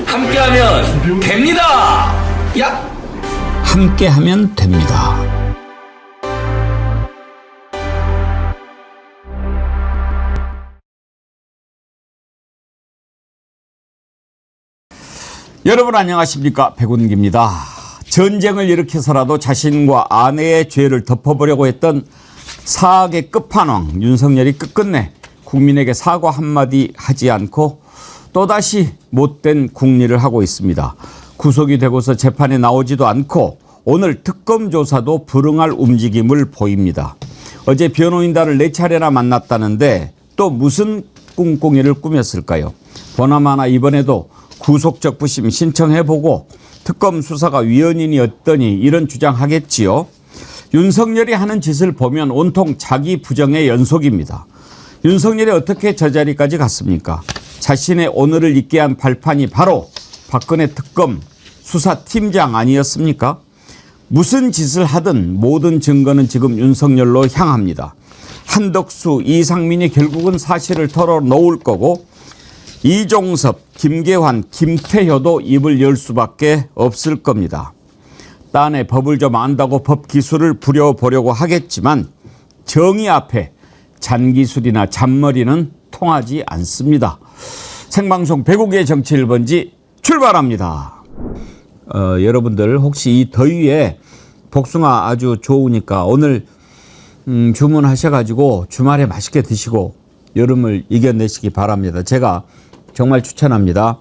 함께하면 됩니다. 야! 함께하면 됩니다. 여러분 안녕하십니까? 백운기입니다. 전쟁을 일으켜서라도 자신과 아내의 죄를 덮어보려고 했던 사악의 끝판왕 윤석열이 끝끝내 국민에게 사과 한마디 하지 않고 또다시 못된 국리를 하고 있습니다. 구속이 되고서 재판에 나오지도 않고 오늘 특검 조사도 불응할 움직임을 보입니다. 어제 변호인단을 4차례나 만났다는데 또 무슨 꿍꿍이를 꾸몄을까요? 보나마나 이번에도 구속적부심 신청해보고 특검 수사가 위헌이었더니 이런 주장하겠지요. 윤석열이 하는 짓을 보면 온통 자기 부정의 연속입니다. 윤석열이 어떻게 저 자리까지 갔습니까? 자신의 오늘을 있게 한 발판이 바로 박근혜 특검 수사팀장 아니었습니까? 무슨 짓을 하든 모든 증거는 지금 윤석열로 향합니다. 한덕수, 이상민이 결국은 사실을 털어놓을 거고 이종섭, 김계환, 김태효도 입을 열 수밖에 없을 겁니다. 딴에 법을 좀 안다고 법 기술을 부려보려고 하겠지만 정의 앞에 잔기술이나 잔머리는 통하지 않습니다. 생방송 백운기의 정치 1번지 출발합니다. 여러분들 혹시 이 더위에 복숭아 아주 좋으니까 오늘 주문하셔가지고 주말에 맛있게 드시고 여름을 이겨내시기 바랍니다. 제가 정말 추천합니다.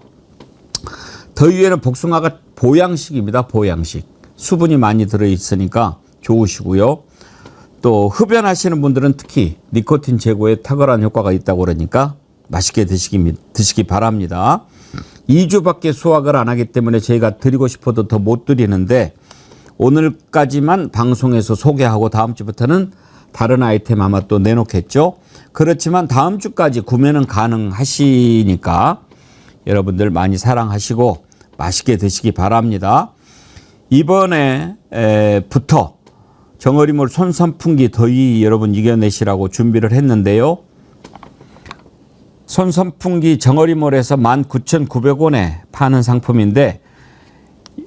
더위에는 복숭아가 보양식입니다. 보양식. 수분이 많이 들어있으니까 좋으시고요. 또 흡연하시는 분들은 특히 니코틴 제거에 탁월한 효과가 있다고 그러니까 맛있게 드시기 바랍니다. 2주밖에 수확을 안 하기 때문에 저희가 드리고 싶어도 더 못 드리는데 오늘까지만 방송에서 소개하고 다음 주부터는 다른 아이템 아마 또 내놓겠죠. 그렇지만 다음 주까지 구매는 가능하시니까 여러분들 많이 사랑하시고 맛있게 드시기 바랍니다. 이번에부터 정어리몰 손선풍기 더위 여러분 이겨내시라고 준비를 했는데요. 손선풍기 정어리몰에서 19,900원에 파는 상품인데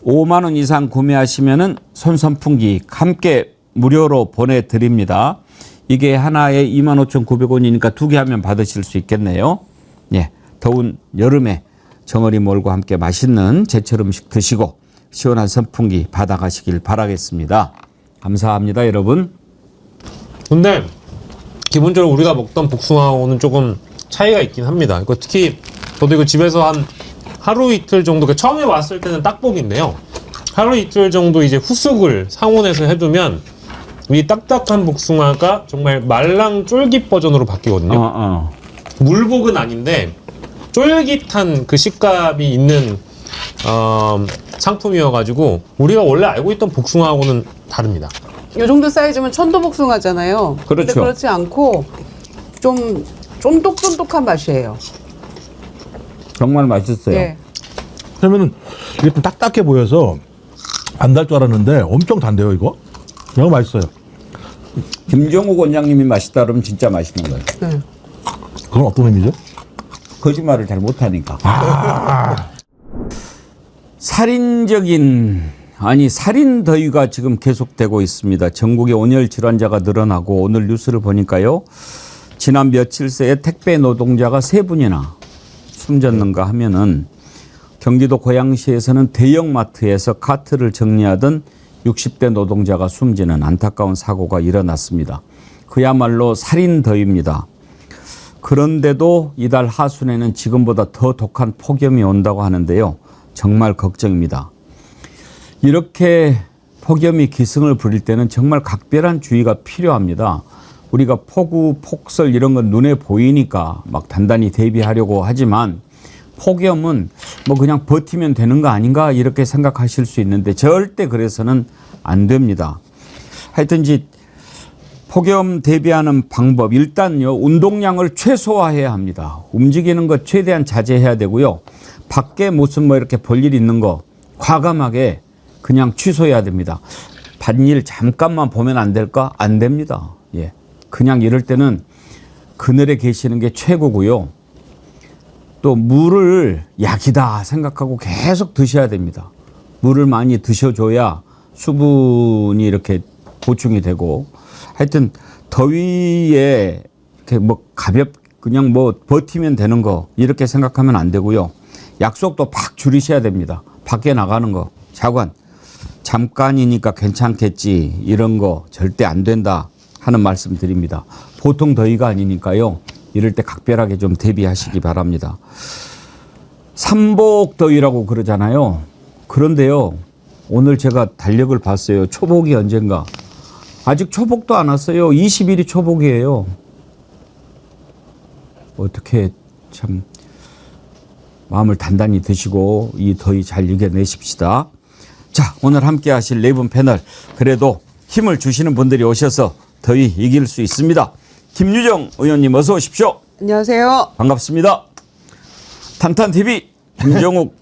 5만 원 이상 구매하시면은 손선풍기 함께 무료로 보내드립니다. 이게 하나에 25,900원이니까 2개 하면 받으실 수 있겠네요. 예, 더운 여름에 정어리몰과 함께 맛있는 제철 음식 드시고 시원한 선풍기 받아가시길 바라겠습니다. 감사합니다, 여러분. 근데 기본적으로 우리가 먹던 복숭아하고는 조금 차이가 있긴 합니다. 이거 특히 저도 이거 집에서 한 하루 이틀 정도, 처음에 왔을 때는 딱복인데요. 하루 이틀 정도 이제 후숙을 상온에서 해두면 이 딱딱한 복숭아가 정말 말랑 쫄깃 버전으로 바뀌거든요. 물복은 아닌데 쫄깃한 그 식감이 있는 상품이어가지고 우리가 원래 알고 있던 복숭아하고는 다릅니다. 이 정도 사이즈면 천도복숭아잖아요. 그렇죠. 근데 그렇지 않고 좀 쫀득쫀득한 맛이에요. 정말 맛있어요. 예. 그러면은 이게 좀 딱딱해 보여서 안 달 줄 알았는데 엄청 단데요, 이거? 너무 맛있어요. 김정욱 원장님이 맛있다 그러면 진짜 맛있는 거예요. 네. 그건 어떤 의미죠? 거짓말을 잘 못하니까. 살인 더위가 지금 계속되고 있습니다. 전국에 온열 질환자가 늘어나고 오늘 뉴스를 보니까요. 지난 며칠 새에 택배 노동자가 3분이나 숨졌는가 하면은 경기도 고양시에서는 대형마트에서 카트를 정리하던 60대 노동자가 숨지는 안타까운 사고가 일어났습니다. 그야말로 살인 더위입니다. 그런데도 이달 하순에는 지금보다 더 독한 폭염이 온다고 하는데요. 정말 걱정입니다. 이렇게 폭염이 기승을 부릴 때는 정말 각별한 주의가 필요합니다. 우리가 폭우, 폭설 이런 건 눈에 보이니까 막 단단히 대비하려고 하지만 폭염은 뭐 그냥 버티면 되는 거 아닌가 이렇게 생각하실 수 있는데 절대 그래서는 안 됩니다. 하여튼지 폭염 대비하는 방법 일단요 운동량을 최소화해야 합니다. 움직이는 것 최대한 자제해야 되고요. 밖에 무슨 뭐 이렇게 볼일 있는 거 과감하게 그냥 취소해야 됩니다. 밭일 잠깐만 보면 안 될까? 안 됩니다. 예. 그냥 이럴 때는 그늘에 계시는 게 최고고요. 또 물을 약이다 생각하고 계속 드셔야 됩니다. 물을 많이 드셔줘야 수분이 이렇게 보충이 되고 하여튼 더위에 이렇게 뭐 그냥 뭐 버티면 되는 거 이렇게 생각하면 안 되고요. 약속도 팍 줄이셔야 됩니다. 밖에 나가는 거 자관 잠깐이니까 괜찮겠지 이런 거 절대 안 된다 하는 말씀 드립니다. 보통 더위가 아니니까요. 이럴 때 각별하게 좀 대비하시기 바랍니다. 삼복더위라고 그러잖아요. 그런데요. 오늘 제가 달력을 봤어요. 초복이 언젠가. 아직 초복도 안 왔어요. 20일이 초복이에요. 어떻게 참 마음을 단단히 드시고 이 더위 잘 이겨내십시다. 자, 오늘 함께 하실 네 분 패널 그래도 힘을 주시는 분들이 오셔서 더위 이길 수 있습니다. 김유정 의원님 어서 오십시오. 안녕하세요. 반갑습니다. 탄탄TV 김정욱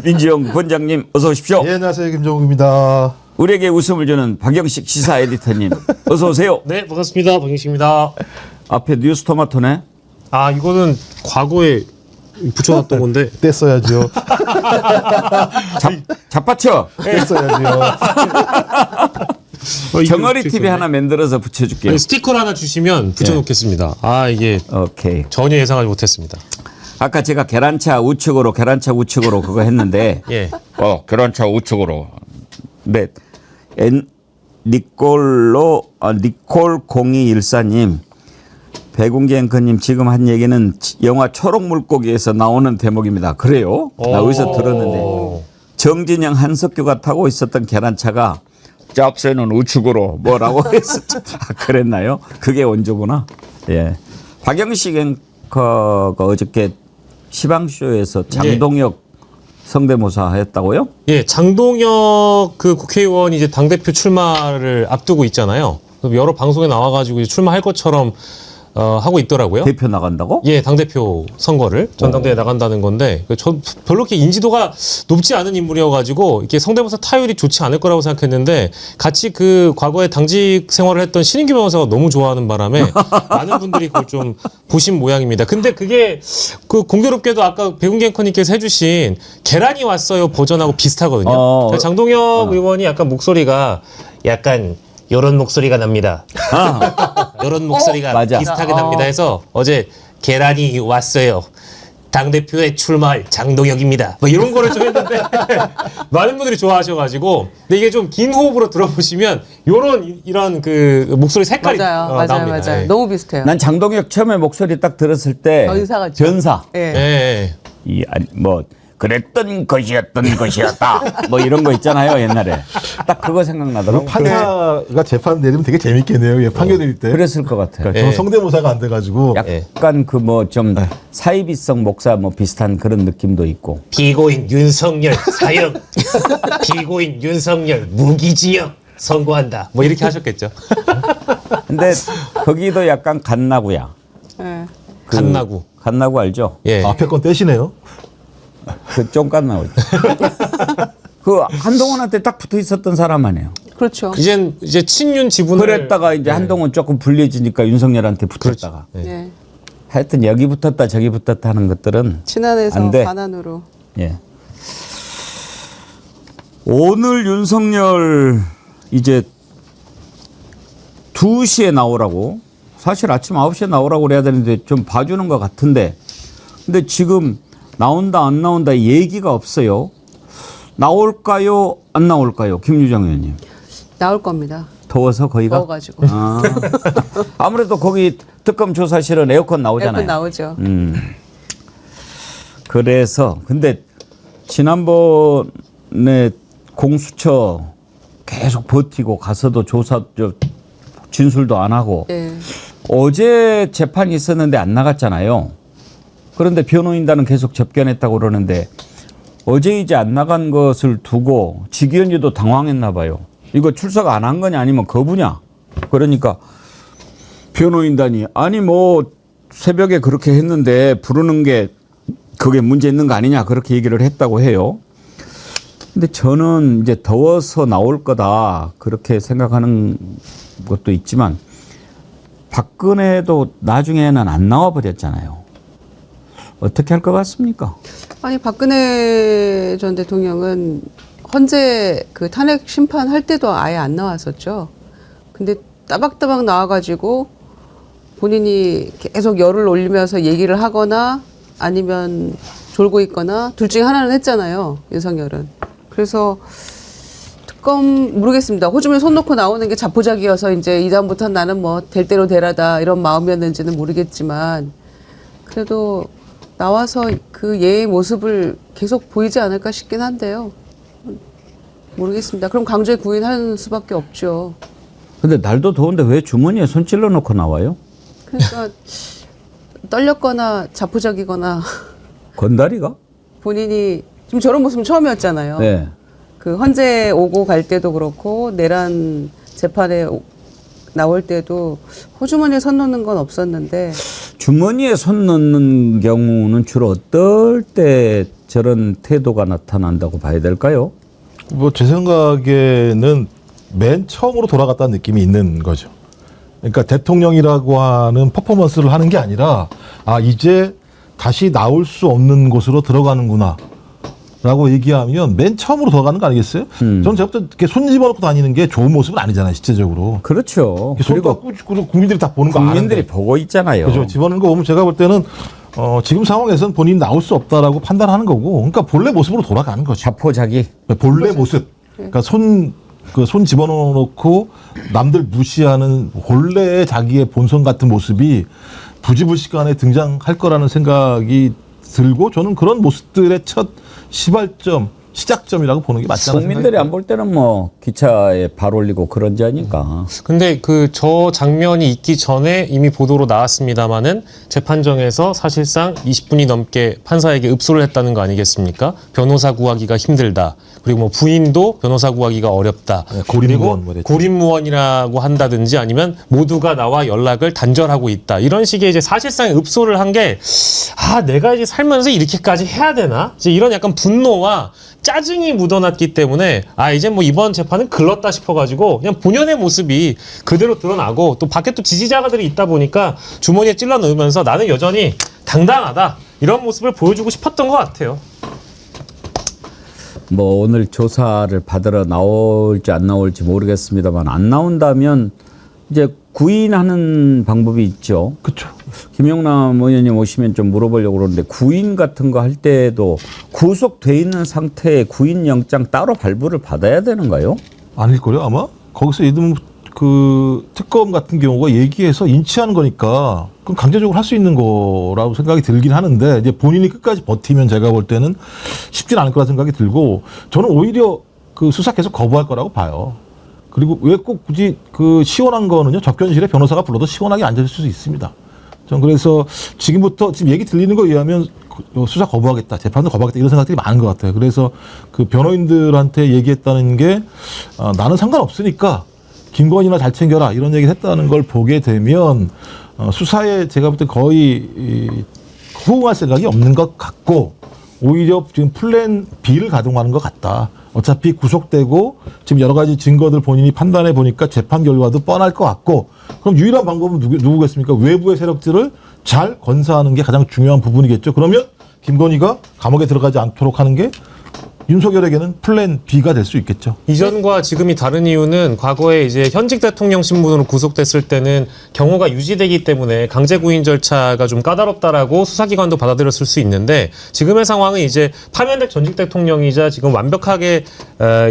민지영 본장님 어서 오십시오. 예, 안녕하세요. 김정욱입니다. 우리에게 웃음을 주는 박영식 시사 에디터님 어서 오세요. 네, 반갑습니다. 박영식입니다. 앞에 뉴스토마토네. 아, 이거는 과거에 붙여놨던 건데. 뗐어야죠. 잡받쳐. 뗐어야죠. 정어리 TV 하나 만들어서 붙여줄게요. 아니, 스티커를 하나 주시면 붙여놓겠습니다. 아, 이게 오케이. 전혀 예상하지 못했습니다. 아까 제가 계란차 우측으로 그거 했는데 예. 계란차 우측으로. 네. 니콜 0214님 배군기 앵커님 지금 한 얘기는 영화 초록물고기에서 나오는 대목입니다. 그래요? 나 어디서 들었는데 정진영 한석규가 타고 있었던 계란차가 짭새는 우측으로 뭐라고 했었죠. 아, 그랬나요? 그게 원조구나. 예. 박영식 앵커가 어저께 시방쇼에서 장동혁 성대모사 했다고요? 예, 장동혁 그 국회의원이 이제 당대표 출마를 앞두고 있잖아요. 여러 방송에 나와가지고 이제 출마할 것처럼 하고 있더라고요. 대표 나간다고? 예, 당대표 선거를 전당대회에 나간다는 건데 저 별로 이렇게 인지도가 높지 않은 인물이어가지고 이렇게 성대모사 타율이 좋지 않을 거라고 생각했는데 같이 그 과거에 당직 생활을 했던 신인규 변호사가 너무 좋아하는 바람에 많은 분들이 그걸 좀 보신 모양입니다. 근데 그게 그 공교롭게도 아까 배훈기 앵커님께서 해주신 계란이 왔어요 버전하고 비슷하거든요. 장동혁 의원이 약간 목소리가 약간 요런 목소리가 납니다. 요런 목소리가 맞아. 비슷하게 납니다 해서 어제 계란이 왔어요. 당대표에 출마할 장동혁입니다. 뭐 이런 거를 좀 했는데 많은 분들이 좋아하셔가지고 근데 이게 좀 긴 호흡으로 들어보시면 이런 그 목소리 색깔이 맞아요. 나옵니다. 맞아요. 예. 너무 비슷해요. 난 장동혁 처음에 목소리 딱 들었을 때 변사 같죠? 변사. 예. 예. 뭐 그랬던 것이었다. 뭐 이런 거 있잖아요 옛날에. 딱 그거 생각나더라고. 판사가 재판 내리면 되게 재밌겠네요. 예, 판결 내릴 때. 그랬을 것 같아요. 그러니까 저 성대모사가 안 돼가지고. 약간 그 뭐 좀 사이비성 목사 뭐 비슷한 그런 느낌도 있고. 피고인 윤석열 사형. 피고인 윤석열 무기징역 선고한다. 뭐 이렇게 하셨겠죠. 근데 거기도 약간 갓나구야. 예. 갓나구. 갓나구 알죠? 예. 앞에 건 떼시네요. 그 좀 갓나구. 그 한동훈한테 딱 붙어 있었던 사람 아니에요. 그렇죠. 이제 친윤 지분을 그랬다가 이제 한동훈 조금 불리해지니까 윤석열한테 붙었다가. 그렇죠. 예. 하여튼 여기 붙었다 저기 붙었다 하는 것들은 친한에서 안 돼. 반한으로. 예. 오늘 윤석열 이제 2시에 나오라고 사실 아침 9시에 나오라고 그래야 되는데 좀 봐주는 것 같은데 근데 지금 나온다 안 나온다 얘기가 없어요. 나올까요 안 나올까요 김유정 의원님? 나올 겁니다. 더워서 거기가? 더워가지고. 아무래도 거기 특검 조사실은 에어컨 나오잖아요. 에어컨 나오죠. 그래서 근데 지난번에 공수처 계속 버티고 가서도 진술도 안 하고 예. 어제 재판이 있었는데 안 나갔잖아요. 그런데 변호인단은 계속 접견했다고 그러는데 어제 이제 안 나간 것을 두고 직위원회도 당황했나 봐요. 이거 출석 안 한 거냐 아니면 거부냐. 그러니까 변호인단이 아니 뭐 새벽에 그렇게 했는데 부르는 게 그게 문제 있는 거 아니냐 그렇게 얘기를 했다고 해요. 근데 저는 이제 더워서 나올 거다 그렇게 생각하는 것도 있지만 박근혜도 나중에는 안 나와 버렸잖아요. 어떻게 할 것 같습니까? 아니 박근혜 전 대통령은 헌재 그 탄핵 심판할 때도 아예 안 나왔었죠. 근데 따박따박 나와가지고 본인이 계속 열을 올리면서 얘기를 하거나 아니면 졸고 있거나 둘 중에 하나는 했잖아요. 윤석열은. 그래서 특검 모르겠습니다. 호주머니 손 놓고 나오는 게 자포자기여서 이제 이다음부터 나는 뭐 될 대로 되라다 이런 마음이었는지는 모르겠지만 그래도 나와서 그 예의 모습을 계속 보이지 않을까 싶긴 한데요. 모르겠습니다. 그럼 강제 구인하는 수밖에 없죠. 근데 날도 더운데 왜 주머니에 손 찔러 놓고 나와요? 그러니까 떨렸거나 자포자기거나 건다리가? 본인이 지금 저런 모습은 처음이었잖아요. 네. 그 헌재 오고 갈 때도 그렇고 내란 재판에 나올 때도 호주머니에 손 놓는 건 없었는데 주머니에 손 넣는 경우는 주로 어떨 때 저런 태도가 나타난다고 봐야 될까요? 뭐 제 생각에는 맨 처음으로 돌아갔다는 느낌이 있는 거죠. 그러니까 대통령이라고 하는 퍼포먼스를 하는 게 아니라 아 이제 다시 나올 수 없는 곳으로 들어가는구나 라고 얘기하면 맨 처음으로 돌아가는 거 아니겠어요? 저는 제가 볼때 이렇게 손 집어넣고 다니는 게 좋은 모습은 아니잖아요, 실제적으로. 그렇죠. 손 뻗고 국민들이 다 보는 거 아는데. 국민들이 보고 있잖아요. 그렇죠. 집어넣는 거 보면 제가 볼 때는 지금 상황에서는 본인이 나올 수 없다라고 판단하는 거고, 그러니까 본래 모습으로 돌아가는 거죠. 자포자기. 본래 모습. 그러니까 손 집어넣고 남들 무시하는 본래의 자기의 본성 같은 모습이 부지불식간에 등장할 거라는 생각이 들고 저는 그런 모습들의 첫 시발점, 시작점이라고 보는 게 맞지 않나 국민들이 안 볼 때는 뭐 기차에 발 올리고 그런 자니까. 근데 그 저 장면이 있기 전에 이미 보도로 나왔습니다마는 재판정에서 사실상 20분이 넘게 판사에게 읍소를 했다는 거 아니겠습니까? 변호사 구하기가 힘들다. 그리고 뭐 부인도 변호사 구하기가 어렵다. 네, 고립무원 뭐 그리고 고립무원이라고 한다든지 아니면 모두가 나와 연락을 단절하고 있다. 이런 식의 이제 사실상 읍소를 한 게 내가 이제 살면서 이렇게까지 해야 되나? 이제 이런 약간 분노와 짜증이 묻어났기 때문에 이제 뭐 이번 재판은 글렀다 싶어가지고 그냥 본연의 모습이 그대로 드러나고 또 밖에 또 지지자들이 있다 보니까 주머니에 찔러 넣으면서 나는 여전히 당당하다 이런 모습을 보여주고 싶었던 것 같아요. 뭐 오늘 조사를 받으러 나올지 안 나올지 모르겠습니다만 안 나온다면 이제 구인하는 방법이 있죠. 그렇죠. 김영남 의원님 오시면 좀 물어보려고 그러는데 구인 같은 거 할 때도 구속돼 있는 상태에 구인 영장 따로 발부를 받아야 되는가요? 아닐걸요 아마? 거기서 예를 그 특검 같은 경우가 얘기해서 인치하는 거니까 그럼 강제적으로 할 수 있는 거라고 생각이 들긴 하는데 이제 본인이 끝까지 버티면 제가 볼 때는 쉽진 않을 거라 생각이 들고 저는 오히려 그 수사 계속 거부할 거라고 봐요. 그리고 왜 꼭 굳이 그 시원한 거는요 접견실에 변호사가 불러도 시원하게 앉아있을 수 있습니다. 전 그래서 지금부터 지금 얘기 들리는 거에 의하면 수사 거부하겠다, 재판도 거부하겠다 이런 생각들이 많은 것 같아요. 그래서 그 변호인들한테 얘기했다는 게 나는 상관없으니까 김건희나 잘 챙겨라 이런 얘기를 했다는 걸 보게 되면 수사에 제가 볼 때 거의 호응할 생각이 없는 것 같고 오히려 지금 플랜 B를 가동하는 것 같다. 어차피 구속되고 지금 여러 가지 증거들 본인이 판단해 보니까 재판 결과도 뻔할 것 같고 그럼 유일한 방법은 누구겠습니까? 외부의 세력들을 잘 건사하는 게 가장 중요한 부분이겠죠. 그러면 김건희가 감옥에 들어가지 않도록 하는 게 윤석열에게는 플랜 B가 될 수 있겠죠. 이전과 지금이 다른 이유는 과거에 이제 현직 대통령 신분으로 구속됐을 때는 경호가 유지되기 때문에 강제 구인 절차가 좀 까다롭다라고 수사기관도 받아들였을 수 있는데 지금의 상황은 이제 파면될 전직 대통령이자 지금 완벽하게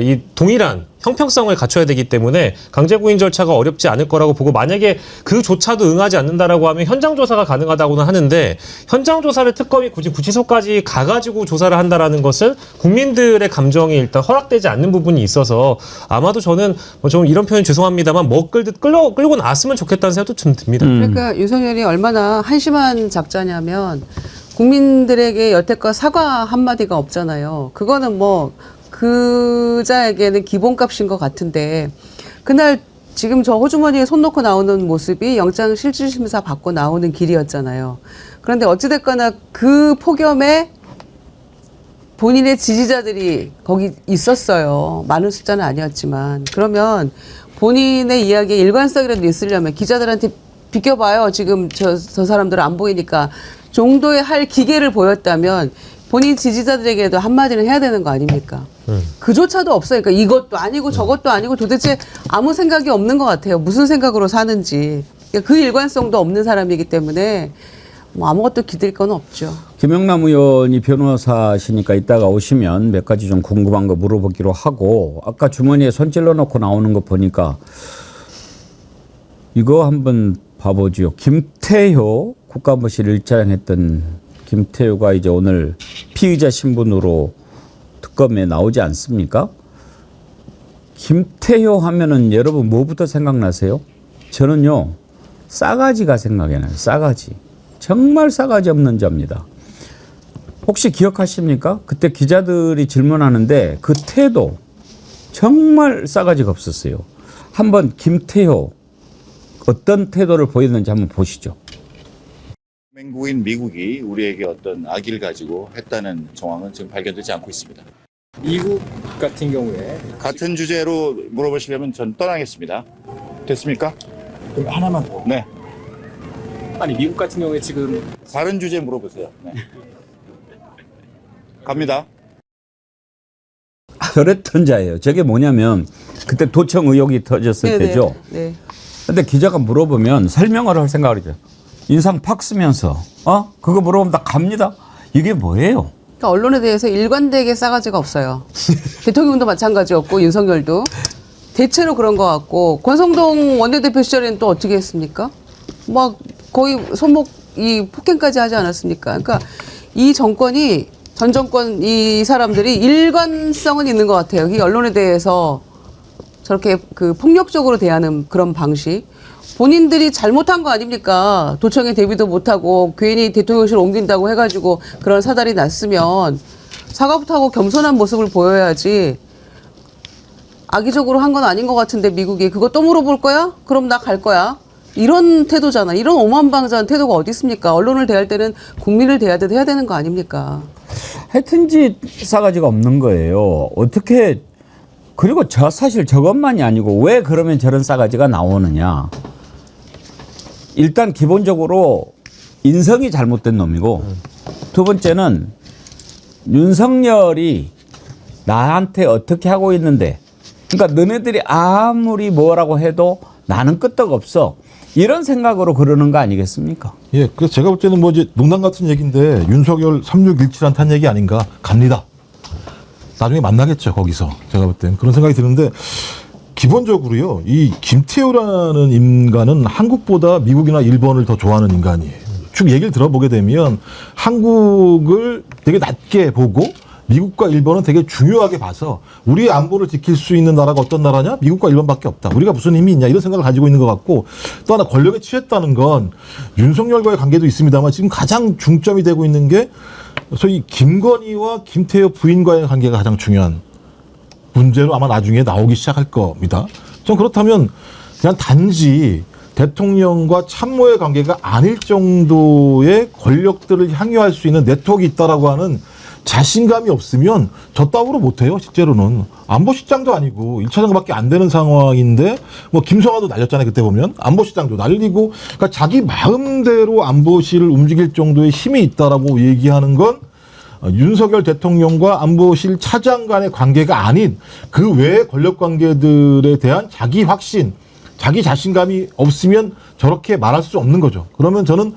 이 동일한 형평성을 갖춰야 되기 때문에 강제 구인 절차가 어렵지 않을 거라고 보고 만약에 그조차도 응하지 않는다라고 하면 현장 조사가 가능하다고는 하는데 현장 조사를 특검이 굳이 구치소까지 가가지고 조사를 한다라는 것은 국민들의 감정이 일단 허락되지 않는 부분이 있어서 아마도 저는 뭐 좀 이런 표현 죄송합니다만 먹끌듯 끌고 나왔으면 좋겠다는 생각도 좀 듭니다. 그러니까 윤석열이 얼마나 한심한 작자냐면 국민들에게 여태껏 사과 한마디가 없잖아요. 그거는 뭐 그자에게는 기본값인 것 같은데 그날 지금 저 호주머니에 손 놓고 나오는 모습이 영장 실질심사 받고 나오는 길이었잖아요. 그런데 어찌됐거나 그 폭염에 본인의 지지자들이 거기 있었어요. 많은 숫자는 아니었지만. 그러면 본인의 이야기에 일관성이라도 있으려면 기자들한테 비켜봐요. 지금 저 사람들은 안 보이니까 정도의 할 기계를 보였다면 본인 지지자들에게도 한마디는 해야 되는 거 아닙니까? 그조차도 없어요. 그러니까 이것도 아니고 저것도 아니고 도대체 아무 생각이 없는 것 같아요. 무슨 생각으로 사는지. 그러니까 그 일관성도 없는 사람이기 때문에 뭐 아무것도 기댈 건 없죠. 김영남 의원이 변호사시니까 이따가 오시면 몇 가지 좀 궁금한 거 물어보기로 하고, 아까 주머니에 손 찔러 놓고 나오는 거 보니까 이거 한번 봐보죠. 김태효 국가안보실 일장했던 김태효가 이제 오늘 피의자 신분으로 특검에 나오지 않습니까? 김태효 하면은 여러분 뭐부터 생각나세요? 저는요, 싸가지가 생각이 나요. 싸가지. 정말 싸가지 없는 자입니다. 혹시 기억하십니까? 그때 기자들이 질문하는데 그 태도 정말 싸가지가 없었어요. 한번 김태효 어떤 태도를 보였는지 한번 보시죠. 동맹국인 미국이 우리에게 어떤 악의를 가지고 했다는 정황은 지금 발견되지 않고 있습니다. 미국 같은 경우에 같은 주제로 물어보시려면 전 떠나겠습니다. 됐습니까? 그럼 하나만 더. 네. 아니 미국 같은 경우에 지금 다른 주제 물어보세요. 네. 갑니다. 저랬던 자예요. 저게 뭐냐면 그때 도청 의혹이 터졌을 네네. 때죠. 네. 근데 기자가 물어보면 설명을 할 생각을 하죠. 인상 팍 쓰면서 그거 물어보면 다 갑니다. 이게 뭐예요? 그러니까 언론에 대해서 일관되게 싸가지가 없어요. 대통령도 마찬가지였고 윤석열도 대체로 그런 것 같고, 권성동 원내대표 시절에는 또 어떻게 했습니까? 막 거의 손목 이 폭행까지 하지 않았습니까? 그러니까 이 정권이 전 정권 이 사람들이 일관성은 있는 것 같아요. 이 언론에 대해서 저렇게 그 폭력적으로 대하는 그런 방식. 본인들이 잘못한 거 아닙니까? 도청에 대비도 못하고 괜히 대통령실 옮긴다고 해가지고 그런 사달이 났으면 사과부터 하고 겸손한 모습을 보여야지. 악의적으로 한 건 아닌 것 같은데 미국이 그거 또 물어볼 거야? 그럼 나 갈 거야. 이런 태도잖아. 이런 오만방자한 태도가 어디 있습니까? 언론을 대할 때는 국민을 대하듯 해야 되는 거 아닙니까? 하여튼지 싸가지가 없는 거예요. 어떻게, 그리고 사실 저것만이 아니고 왜 그러면 저런 싸가지가 나오느냐. 일단 기본적으로 인성이 잘못된 놈이고, 두 번째는 윤석열이 나한테 어떻게 하고 있는데, 그러니까 너네들이 아무리 뭐라고 해도 나는 끄떡없어. 이런 생각으로 그러는 거 아니겠습니까? 예, 그래서 제가 볼 때는 뭐 이제 농담 같은 얘기인데 윤석열 3617한테 한 얘기 아닌가? 갑니다. 나중에 만나겠죠, 거기서. 제가 볼 때는 그런 생각이 드는데, 기본적으로요, 이 김태효라는 인간은 한국보다 미국이나 일본을 더 좋아하는 인간이에요. 쭉 얘기를 들어보게 되면 한국을 되게 낮게 보고 미국과 일본은 되게 중요하게 봐서 우리의 안보를 지킬 수 있는 나라가 어떤 나라냐? 미국과 일본밖에 없다. 우리가 무슨 힘이 있냐? 이런 생각을 가지고 있는 것 같고, 또 하나 권력에 취했다는 건 윤석열과의 관계도 있습니다만 지금 가장 중점이 되고 있는 게 소위 김건희와 김태효 부인과의 관계가 가장 중요한 문제로 아마 나중에 나오기 시작할 겁니다. 전 그렇다면 그냥 단지 대통령과 참모의 관계가 아닐 정도의 권력들을 향유할 수 있는 네트워크가 있다라고 하는 자신감이 없으면 저 따위로 못해요. 실제로는 안보실장도 아니고 1차 장관밖에 안 되는 상황인데, 뭐 김성화도 날렸잖아요. 그때 보면 안보실장도 날리고, 그러니까 자기 마음대로 안보실을 움직일 정도의 힘이 있다라고 얘기하는 건 윤석열 대통령과 안보실 차장 간의 관계가 아닌 그 외의 권력 관계들에 대한 자기 확신, 자기 자신감이 없으면 저렇게 말할 수 없는 거죠. 그러면 저는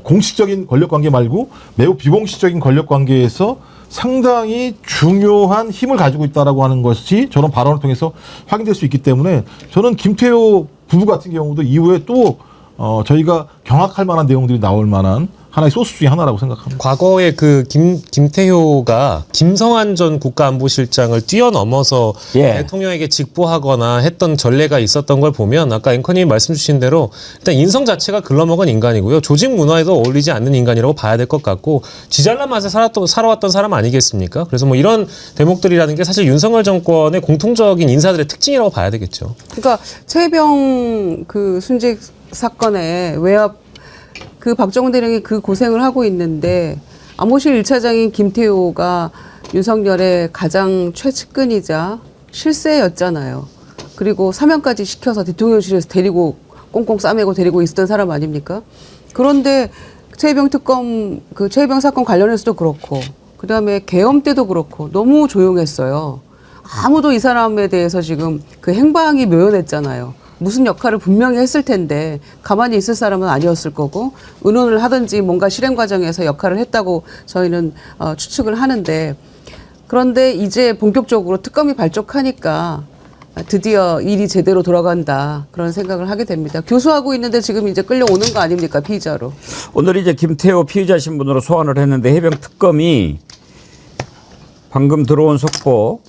공식적인 권력 관계 말고 매우 비공식적인 권력 관계에서 상당히 중요한 힘을 가지고 있다라고 하는 것이 저런 발언을 통해서 확인될 수 있기 때문에, 저는 김태효 부부 같은 경우도 이후에 또 저희가 경악할 만한 내용들이 나올 만한 하나의 소스 중에 하나라고 생각합니다. 과거에 그 김태효가 김성한 전 국가안보실장을 뛰어넘어서 대통령에게 직보하거나 했던 전례가 있었던 걸 보면, 아까 앵커님이 말씀 주신 대로 일단 인성 자체가 글러먹은 인간이고요. 조직 문화에도 어울리지 않는 인간이라고 봐야 될 것 같고, 쥐잘난 맛에 살아왔던 사람 아니겠습니까? 그래서 뭐 이런 대목들이라는 게 사실 윤석열 정권의 공통적인 인사들의 특징이라고 봐야 되겠죠. 그러니까 최혜병 그 순직 사건에 외압 그 박정훈 대령이 그 고생을 하고 있는데, 안보실 1차장인 김태효가 윤석열의 가장 최측근이자 실세였잖아요. 그리고 사면까지 시켜서 대통령실에서 데리고 꽁꽁 싸매고 데리고 있었던 사람 아닙니까? 그런데 최혜병 특검 그 최혜병 사건 관련해서도 그렇고 그다음에 계엄 때도 그렇고 너무 조용했어요. 아무도 이 사람에 대해서 지금 그 행방이 묘연했잖아요. 무슨 역할을 분명히 했을 텐데 가만히 있을 사람은 아니었을 거고 의논을 하든지 뭔가 실행 과정에서 역할을 했다고 저희는 추측을 하는데 그런데 이제 본격적으로 특검이 발족하니까 드디어 일이 제대로 돌아간다 그런 생각을 하게 됩니다. 교수하고 있는데 지금 이제 끌려오는 거 아닙니까 피의자로. 오늘 이제 김태호 피의자 신분으로 소환을 했는데 해병 특검이 방금 들어온 속보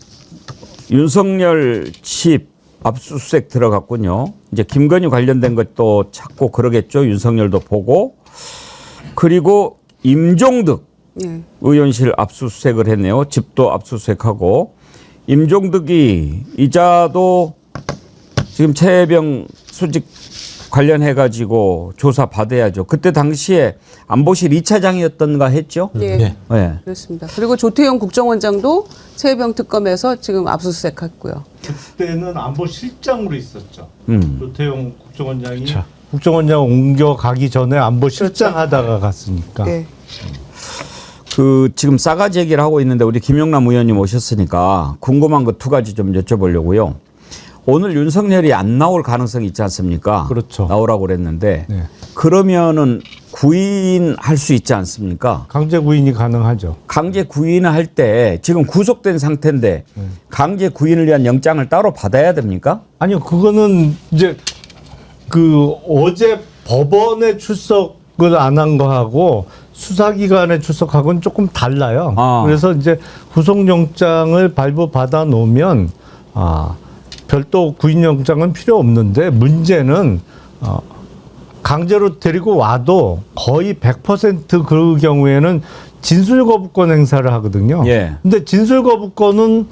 윤석열 집 압수수색 들어갔군요. 이제 김건희 관련된 것도 찾고 그러겠죠. 윤석열도 보고. 그리고 임종득 예. 의원실 압수수색을 했네요. 집도 압수수색하고. 임종득이 이자도 지금 최혜병 수직 관련해가지고 조사 받아야죠. 그때 당시에 안보실 2차장이었던가 했죠. 예. 네. 네. 그렇습니다. 그리고 조태용 국정원장도 최혜병 특검에서 지금 압수수색했고요. 그때는 안보실장으로 있었죠. 음. 조태용 국정원장이 그쵸. 국정원장 옮겨가기 전에 안보실장 하다가 갔으니까. 예. 그 지금 싸가지 얘기를 하고 있는데 우리 김용남 의원님 오셨으니까 궁금한 거 2가지 좀 여쭤보려고요. 오늘 윤석열이 안 나올 가능성이 있지 않습니까? 그렇죠. 나오라고 그랬는데 네. 그러면은 구인할 수 있지 않습니까? 강제 구인이 가능하죠. 강제 구인을 할 때 지금 구속된 상태인데 강제 구인을 위한 영장을 따로 받아야 됩니까? 아니요, 그거는 이제 그 어제 법원에 출석을 안 한 거하고 수사기관에 출석하고는 조금 달라요. 아. 그래서 이제 구속영장을 발부받아 놓으면 별도 구인영장은 필요 없는데 문제는 강제로 데리고 와도 거의 100% 그 경우에는 진술거부권 행사를 하거든요. 예. 근데 진술거부권은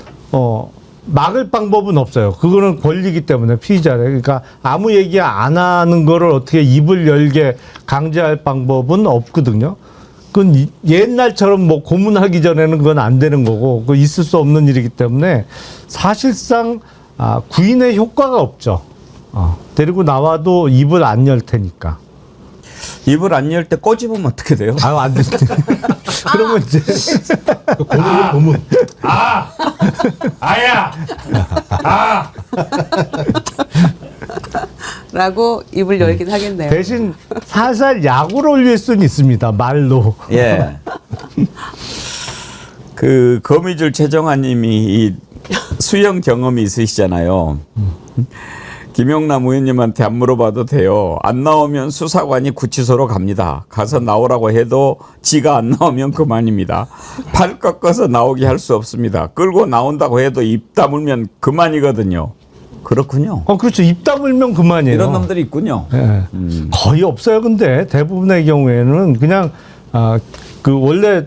막을 방법은 없어요. 그거는 권리이기 때문에 피의자래. 그러니까 아무 얘기 안 하는 거를 어떻게 입을 열게 강제할 방법은 없거든요. 그건 옛날처럼 뭐 고문하기 전에는 그건 안 되는 거고, 그 있을 수 없는 일이기 때문에 사실상 구인의 효과가 없죠. 데리고 나와도 입을 안 열 테니까. 입을 안 열 때 꼬집으면 어떻게 돼요? 안 되지. 그러면 이제 고문. 아야! 라고 입을 열긴 하겠네요. 대신 살살 약을 올릴 수는 있습니다. 말로. 예. 그 거미줄 최정아님이 이 수영 경험이 있으시잖아요. 김용남 의원님한테 안 물어봐도 돼요. 안 나오면 수사관이 구치소로 갑니다. 가서 나오라고 해도 지가 안 나오면 그만입니다. 팔 꺾어서 나오게 할 수 없습니다. 끌고 나온다고 해도 입 다물면 그만이거든요. 그렇군요. 그렇죠. 입 다물면 그만이에요. 이런 놈들이 있군요. 예. 거의 없어요. 근데 대부분의 경우에는 그냥 그 원래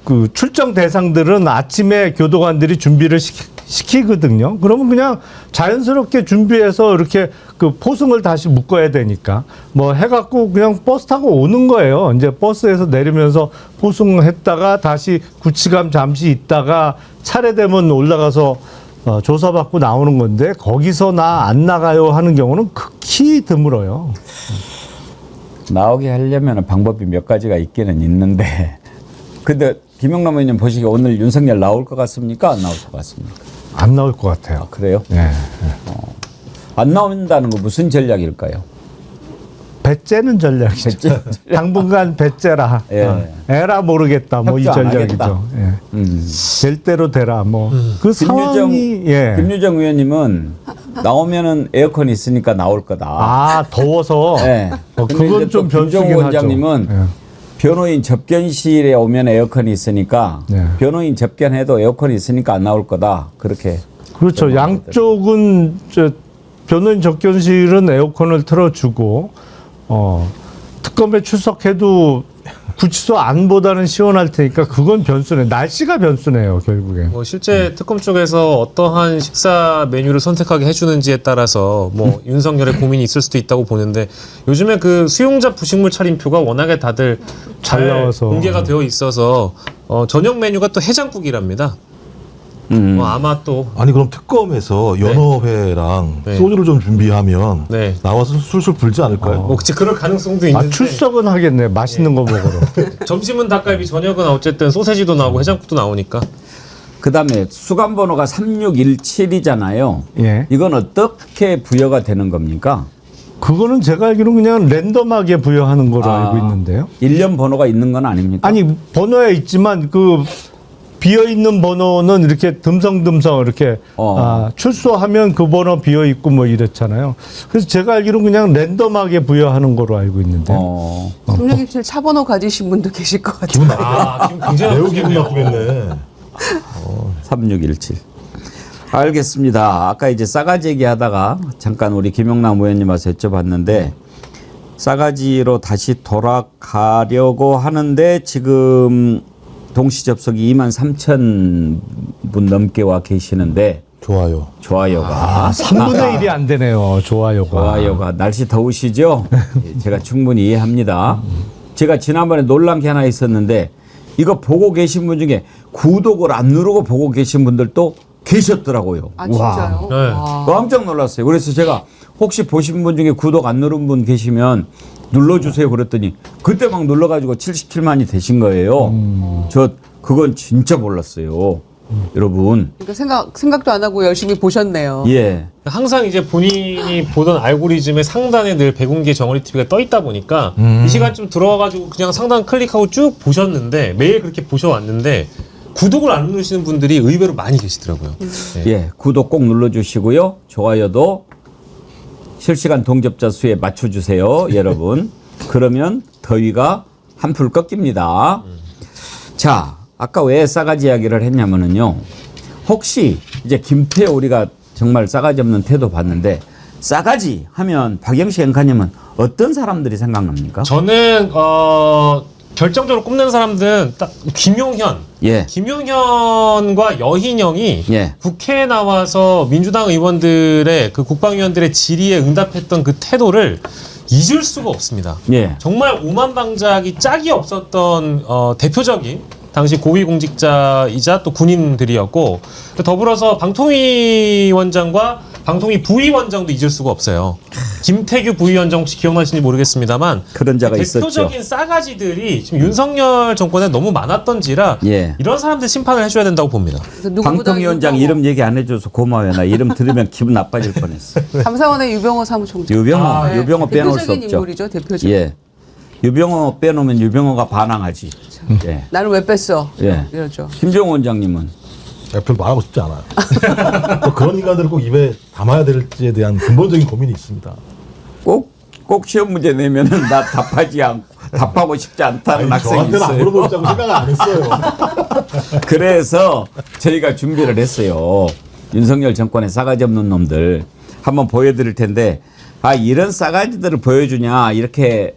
그 출정 대상들은 아침에 교도관들이 준비를 시키거든요. 그러면 그냥 자연스럽게 준비해서 이렇게 그 포승을 다시 묶어야 되니까 뭐 해갖고 그냥 버스 타고 오는 거예요. 이제 버스에서 내리면서 포승했다가 다시 구치감 잠시 있다가 차례되면 올라가서 조사받고 나오는 건데 거기서 나 안 나가요 하는 경우는 극히 드물어요. 나오게 하려면 방법이 몇 가지가 있기는 있는데 근데 김용남 의원님 보시기에 오늘 윤석열 나올 것 같습니까? 안 나올 것 같습니까? 안 나올 것 같아요. 그래요? 네. 안 나온다는 거 무슨 전략일까요? 배째는 전략이죠. 당분간 배째라. 예. 에라 모르겠다. 뭐 이 협조 안 전략이죠. 하겠다. 예. 될 대로 되라. 뭐 그 상황이 김유정 의원님은 나오면은 에어컨이 있으니까 나올 거다. 더워서. 네. 그건 근데 좀 또 김정우 변수긴 원장님은 하죠. 예. 변호인 접견실에 오면 에어컨이 있으니까 네. 변호인 접견해도 에어컨이 있으니까 안 나올 거다. 그렇게. 그렇죠. 양쪽은 변호인 접견실은 에어컨을 틀어주고 특검에 출석해도 구치소 안보다는 시원할 테니까 그건 변수네. 날씨가 변수네요, 결국엔. 뭐 실제 특검 쪽에서 어떠한 식사 메뉴를 선택하게 해주는지에 따라서 뭐 윤석열의 고민이 있을 수도 있다고 보는데 요즘에 그 수용자 부식물 차림표가 워낙에 다들 잘 나와서 공개가 되어 있어서 저녁 메뉴가 또 해장국이랍니다. 아마 또 아니 그럼 특검에서 연어회랑 네. 소주를 좀 준비하면 네. 나와서 술술 불지 않을까요? 혹시 그럴 가능성도 있는데 출석은 하겠네. 맛있는 거 먹으러. 점심은 닭갈비, 저녁은 어쨌든 소세지도 나오고 해장국도 나오니까. 그다음에 수감 번호가 3617이잖아요. 예. 이건 어떻게 부여가 되는 겁니까? 그거는 제가 알기로는 그냥 랜덤하게 부여하는 거로 알고 있는데요. 1년 번호가 있는 건 아닙니까? 아니 번호에 있지만 그 비어 있는 번호는 이렇게 듬성듬성 이렇게 출소하면 그 번호 비어 있고 뭐 이랬잖아요. 그래서 제가 알기로는 그냥 랜덤하게 부여하는 거로 알고 있는데요. 3617 차 번호 가지신 분도 계실 것 같아요. 기분 나쁘다. 지금 굉장히 매우 기분 나쁘겠네. 3617. 알겠습니다. 아까 이제 싸가지 얘기하다가 잠깐 우리 김용남 의원님 와서 여쭤봤는데 싸가지로 다시 돌아가려고 하는데 지금 동시 접속이 23,000분 넘게 와 계시는데 좋아요. 좋아요가 3분의 1이 안 되네요. 좋아요가 날씨 더우시죠? 예, 제가 충분히 이해합니다. 제가 지난번에 놀란 게 하나 있었는데 이거 보고 계신 분 중에 구독을 안 누르고 보고 계신 분들도 계셨더라고요. 아 진짜요? 네. 와. 깜짝 놀랐어요. 그래서 제가 혹시 보신 분 중에 구독 안 누른 분 계시면 눌러주세요 그랬더니 그때 막 눌러가지고 77만이 되신 거예요. 저 그건 진짜 몰랐어요. 여러분. 그러니까 생각도 안 하고 열심히 보셨네요. 예. 항상 이제 본인이 보던 알고리즘의 상단에 늘 백운기 정어리 TV가 떠 있다 보니까 이 시간쯤 들어와가지고 그냥 상단 클릭하고 쭉 보셨는데 매일 그렇게 보셔왔는데 구독을 안 누르시는 분들이 의외로 많이 계시더라고요. 네. 예. 구독 꼭 눌러주시고요. 좋아요도 실시간 동접자 수에 맞춰주세요. 여러분. 그러면 더위가 한풀 꺾입니다. 자, 아까 왜 싸가지 이야기를 했냐면은요. 혹시 이제 김태호 우리가 정말 싸가지 없는 태도 봤는데 싸가지 하면 박영식 앵커님은 어떤 사람들이 생각납니까? 저는 결정적으로 꼽는 사람들은 딱 김용현. 예. 김용현과 여희령이 예. 국회에 나와서 민주당 의원들의 그 국방위원들의 질의에 응답했던 그 태도를 잊을 수가 없습니다. 예. 정말 오만방자하기 짝이 없었던 대표적인 당시 고위공직자이자 또 군인들이었고 더불어서 방통위원장과 방통위 부위원장도 잊을 수가 없어요. 김태규 부위원장 혹시 기억나시는지 모르겠습니다만 그런 자가 대표적인 있었죠. 싸가지들이 지금 윤석열 정권에 너무 많았던지라 예. 이런 사람들 심판을 해줘야 된다고 봅니다. 그래서 누구보다 방통위원장 유병호, 이름 얘기 안 해줘서 고마워요. 나 이름 들으면 기분 나빠질 뻔했어. 감사원의 유병호 사무총장. 유병호 빼놓을 수 대표적인 없죠. 인물이죠. 대표적. 예. 유병호 빼놓으면 유병호가 반항하지. 예. 나를 왜 뺐어? 예. 이러죠. 김종호 원장님은 별로 말하고 싶지 않아요. 또 그런 인간들을 꼭 입에 담아야 될지에 대한 근본적인 고민이 있습니다. 꼭 시험 문제 내면은 나 답하고 싶지 않다는 학생이 저한테는 안 있어요. 물어보자고 생각을 안 했어요. 그래서 저희가 준비를 했어요. 윤석열 정권의 싸가지 없는 놈들 한번 보여드릴 텐데 이런 싸가지들을 보여주냐 이렇게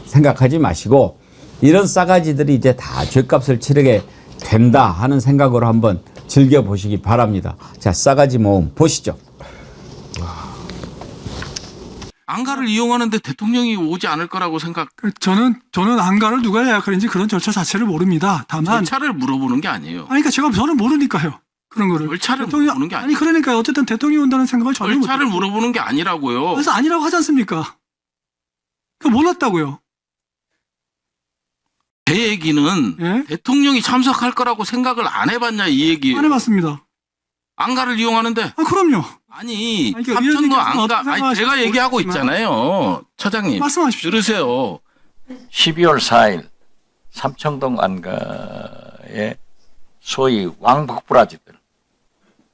생각하지 마시고 이런 싸가지들이 이제 다 죗값을 치르게 된다 하는 생각으로 한번 즐겨보시기 바랍니다. 자, 싸가지 모음 보시죠. 안가를 이용하는데 대통령이 오지 않을 거라고 생각. 저는 안가를 누가 예약하는지 그런 절차 자체를 모릅니다. 다만 절차를 물어보는 게 아니에요. 그러니까 저는 모르니까요. 그런 거를 절차를 물어보는 게 아니 아니에요. 그러니까 어쨌든 대통령이 온다는 생각을 전혀 못 절차를 했고. 물어보는 게 아니라고요. 그래서 아니라고 하지 않습니까? 그 몰랐다고요. 제 얘기는 예? 대통령이 참석할 거라고 생각을 안 해봤냐 이 얘기예요. 안 해봤습니다. 안가를 이용하는데 그럼요. 아니 아니, 그 삼천도 의원님께서는 안가 어떻게 아니 생각하실지 제가 얘기하고 모르겠지만. 있잖아요. 처장님 말씀하십시오. 들으세요. 12월 4일 삼청동 안가에 소위 왕법부라지들,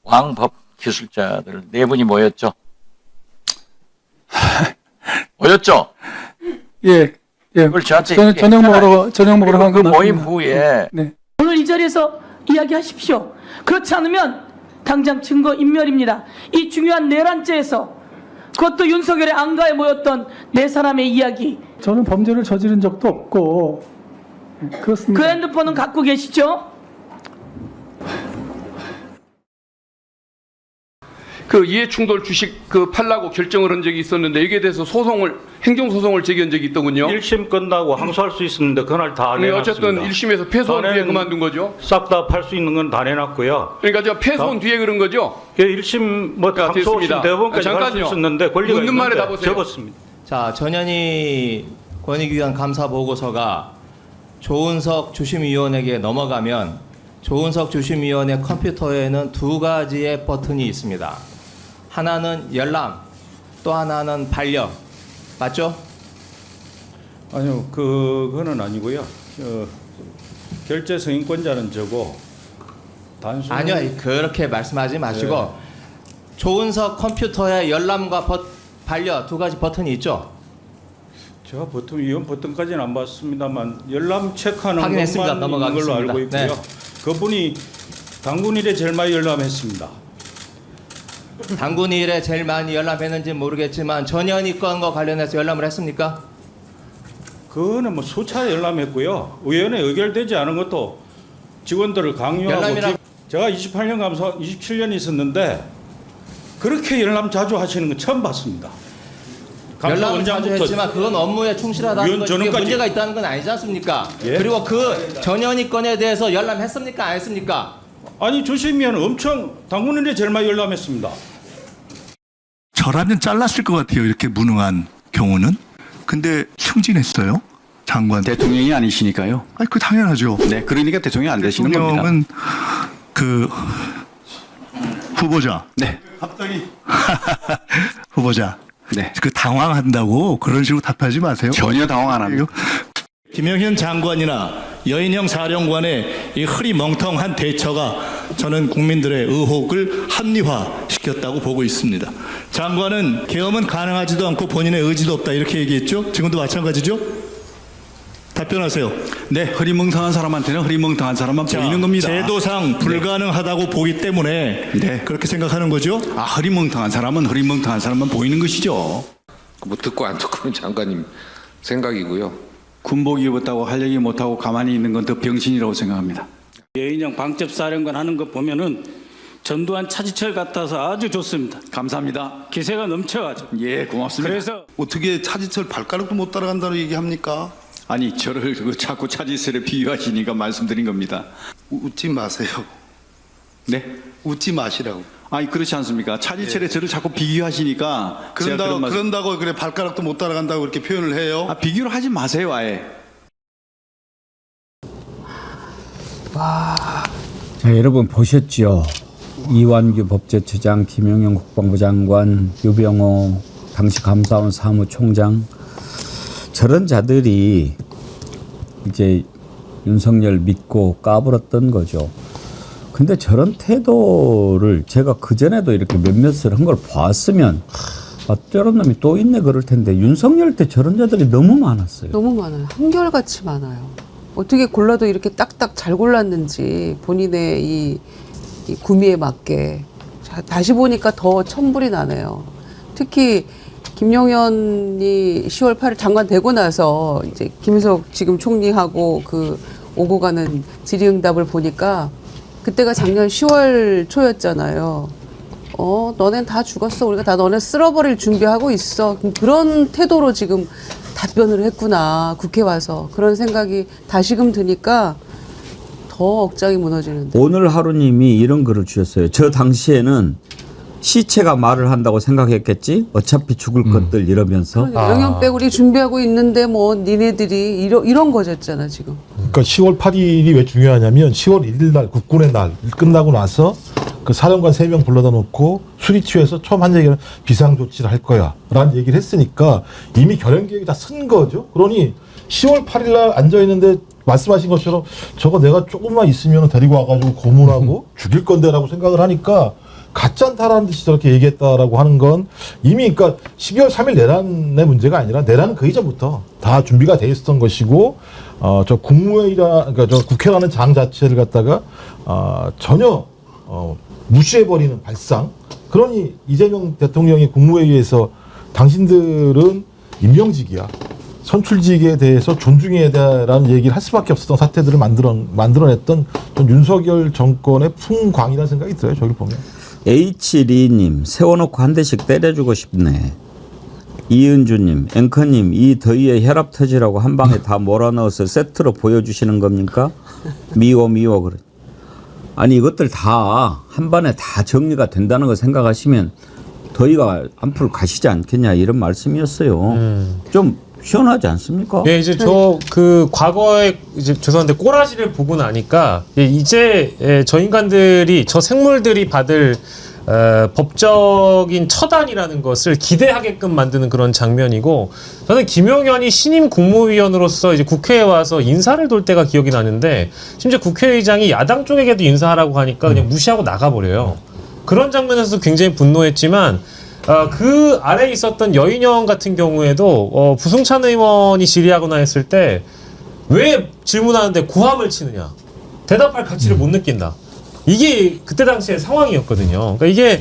왕법 기술자들 4분이 모였죠. 모였죠. 예. 그걸 저한테 저녁 먹으러 간 그 건 모임 맞습니다. 후에 네. 오늘 이 자리에서 이야기하십시오. 그렇지 않으면 당장 증거 인멸입니다. 이 중요한 내란죄에서 그것도 윤석열의 안가에 모였던 4사람의 이야기. 저는 범죄를 저지른 적도 없고 그렇습니다. 그 핸드폰은 갖고 계시죠? 그 이해충돌 주식 그 팔라고 결정을 한 적이 있었는데 여기에 대해서 행정소송을 제기한 적이 있더군요. 1심 끝나고 항소할 수 있었는데 그날 다 네, 내놨습니다. 어쨌든 1심에서 패소한 뒤에 그만둔 거죠. 싹 다 팔 수 있는 건 다 내놨고요. 그러니까 저 패소한 뒤에 그런 거죠. 1심 뭐 자, 항소심 됐습니다. 대법원까지 갈 수 잠깐요. 있었는데 권리가 묻는 말에 있는데 답 보세요. 접었습니다. 자, 전현희 권익위원 감사 보고서가 조은석 주심위원에게 넘어가면 조은석 주심위원의 컴퓨터에는 두 가지의 버튼이 있습니다. 하나는 열람, 또 하나는 반려. 맞죠? 아니요, 그거는 아니고요. 결제 승인권자는 저고 단순 아니요, 그렇게 말씀하지 마시고 조은석 컴퓨터에 열람과 반려 두 가지 버튼이 있죠? 제가 이런 버튼까지는 안 봤습니다만 열람 체크하는 확인했습니다. 것만 있는 걸로 알고 있고요. 네. 그분이 당군일에 제일 많이 열람했습니다. 당군일에 제일 많이 열람했는지 모르겠지만 전현희 건과 관련해서 열람을 했습니까? 그거는 뭐 수차 열람했고요. 의원에 의결되지 않은 것도 직원들을 강요하고 제가 28년 감사 27년 있었는데 그렇게 열람 자주 하시는 건 처음 봤습니다. 열람을 자주 했지만 그건 업무에 충실하다는 거지 그게 전원까지. 문제가 있다는 건 아니지 않습니까? 예? 그리고 그 전현희 건에 대해서 열람했습니까? 안 했습니까? 아니 주심위원은 엄청 당군일에 제일 많이 열람했습니다. 저라면 잘랐을 것 같아요. 이렇게 무능한 경우는. 근데 승진했어요. 장관. 대통령이 아니시니까요. 아니, 그 당연하죠. 네, 그러니까 대통령이 안 되시는 겁니다. 대통령은 그 후보자. 네. 갑자기 후보자. 네. 그 당황한다고 그런 식으로 답하지 마세요. 전혀 당황 안 합니다. 김영현 장관이나 여인형 사령관의 이 흐리멍텅한 대처가 저는 국민들의 의혹을 합리화시켰다고 보고 있습니다. 장관은 계엄은 가능하지도 않고 본인의 의지도 없다 이렇게 얘기했죠. 지금도 마찬가지죠. 답변하세요. 네, 흐리멍텅한 사람한테는 흐리멍텅한 사람만 보이는 겁니다. 제도상 불가능하다고 보기 때문에 네. 그렇게 생각하는 거죠. 아, 흐리멍텅한 사람은 흐리멍텅한 사람만 보이는 것이죠. 뭐 듣고 안 듣고는 장관님 생각이고요. 군복 입었다고 할 얘기 못하고 가만히 있는 건 더 병신이라고 생각합니다. 여인형 방첩사령관 하는 거 보면은 전두환 차지철 같아서 아주 좋습니다. 감사합니다. 기세가 넘쳐가죠. 예, 고맙습니다. 그래서 어떻게 차지철 발가락도 못 따라간다는 얘기합니까? 아니, 저를 자꾸 차지철에 비유하시니까 말씀드린 겁니다. 웃지 마세요. 네? 웃지 마시라고. 아니, 그렇지 않습니까? 차지철에 저를 자꾸 비교하시니까 그런다고 그래 발가락도 못 따라간다고 그렇게 표현을 해요. 아, 비교를 하지 마세요, 아예. 자, 여러분 보셨죠? 이완규 법제처장, 김용현 국방부 장관, 유병호 당시 감사원 사무총장, 저런 자들이 이제 윤석열 믿고 까불었던 거죠. 근데 저런 태도를 제가 그전에도 이렇게 몇몇을 한 걸 봤으면 아, 저런 놈이 또 있네 그럴 텐데 윤석열 때 저런 자들이 너무 많았어요. 너무 많아요. 한결같이 많아요. 어떻게 골라도 이렇게 딱딱 잘 골랐는지 본인의 이 구미에 맞게. 다시 보니까 더 천불이 나네요. 특히 김용현이 10월 8일 장관 되고 나서 이제 김희석 지금 총리하고 그 오고 가는 질의응답을 보니까 그때가 작년 10월 초였잖아요. 너넨 다 죽었어. 우리가 다 너네 쓸어버릴 준비하고 있어. 그런 태도로 지금 답변을 했구나. 국회 와서. 그런 생각이 다시금 드니까 더 억장이 무너지는데. 오늘 하루님이 이런 글을 주셨어요. 저 당시에는 시체가 말을 한다고 생각했겠지? 어차피 죽을 것들 이러면서. 영양 빼구리 준비하고 있는데 뭐 니네들이 이런 거졌잖아 지금. 그러니까 10월 8일이 왜 중요하냐면 10월 1일 날 국군의 날 끝나고 나서 그 사령관 3명 불러다 놓고 술이 취해서 처음 한 얘기는 비상조치를 할 거야 라는 얘기를 했으니까 이미 결행 계획이 다 쓴 거죠. 그러니 10월 8일 날 앉아있는데 말씀하신 것처럼 저거 내가 조금만 있으면 데리고 와가지고 고문하고 죽일 건데 라고 생각을 하니까 가짜다라는 듯이 저렇게 얘기했다라고 하는 건 이미 그러니까 12월 3일 내란의 문제가 아니라 내란은 그 이전부터 다 준비가 돼 있었던 것이고 저 국무회의라 그러니까 저 국회라는 장 자체를 갖다가 전혀 무시해버리는 발상. 그러니 이재명 대통령이 국무회의에서 당신들은 임명직이야. 선출직에 대해서 존중해야 되라는 얘기를 할 수밖에 없었던 사태들을 만들어냈던 전 윤석열 정권의 풍광이라는 생각이 들어요. 저기 보면. H2님 세워놓고 한 대씩 때려주고 싶네. 이은주님 앵커님 이 더위에 혈압 터지라고 한 방에 다 몰아넣어서 세트로 보여주시는 겁니까? 미워 그래. 아니 이것들 다 한 번에 다 정리가 된다는 거 생각하시면 더위가 앞으로 가시지 않겠냐 이런 말씀이었어요. 좀 시원하지 않습니까? 예, 이제 저 그 과거에 이제 죄송한데 꼬라지를 보고 나니까 이제 저 인간들이 저 생물들이 받을 법적인 처단이라는 것을 기대하게끔 만드는 그런 장면이고, 저는 김용현이 신임 국무위원으로서 이제 국회에 와서 인사를 돌 때가 기억이 나는데, 심지어 국회의장이 야당 쪽에게도 인사하라고 하니까 그냥 무시하고 나가버려요. 그런 장면에서도 굉장히 분노했지만, 그 아래에 있었던 여인영 같은 경우에도 부승찬 의원이 질의하거나 했을 때 왜 질문하는데 고함을 치느냐, 대답할 가치를 못 느낀다. 이게 그때 당시의 상황이었거든요. 그러니까 이게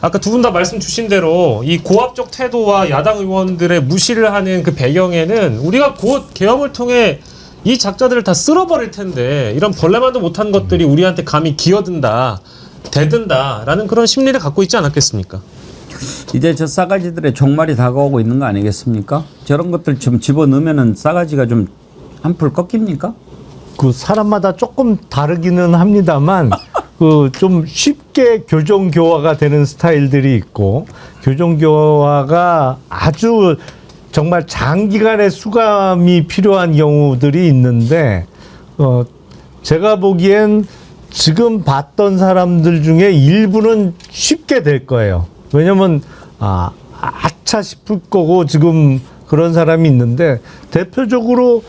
아까 두 분 다 말씀 주신 대로 이 고압적 태도와 야당 의원들의 무시를 하는 그 배경에는 우리가 곧 계엄을 통해 이 작자들을 다 쓸어버릴 텐데 이런 벌레만도 못한 것들이 우리한테 감히 기어든다, 대든다라는 그런 심리를 갖고 있지 않았겠습니까? 이제 저 싸가지들의 종말이 다가오고 있는 거 아니겠습니까? 저런 것들 좀 집어넣으면은 싸가지가 좀 한풀 꺾입니까? 그 사람마다 조금 다르기는 합니다만 그 좀 쉽게 교정 교화가 되는 스타일들이 있고, 교정 교화가 아주 정말 장기간의 수감이 필요한 경우들이 있는데, 제가 보기엔 지금 봤던 사람들 중에 일부는 쉽게 될 거예요. 왜냐면 아차 싶을 거고 지금 그런 사람이 있는데, 대표적으로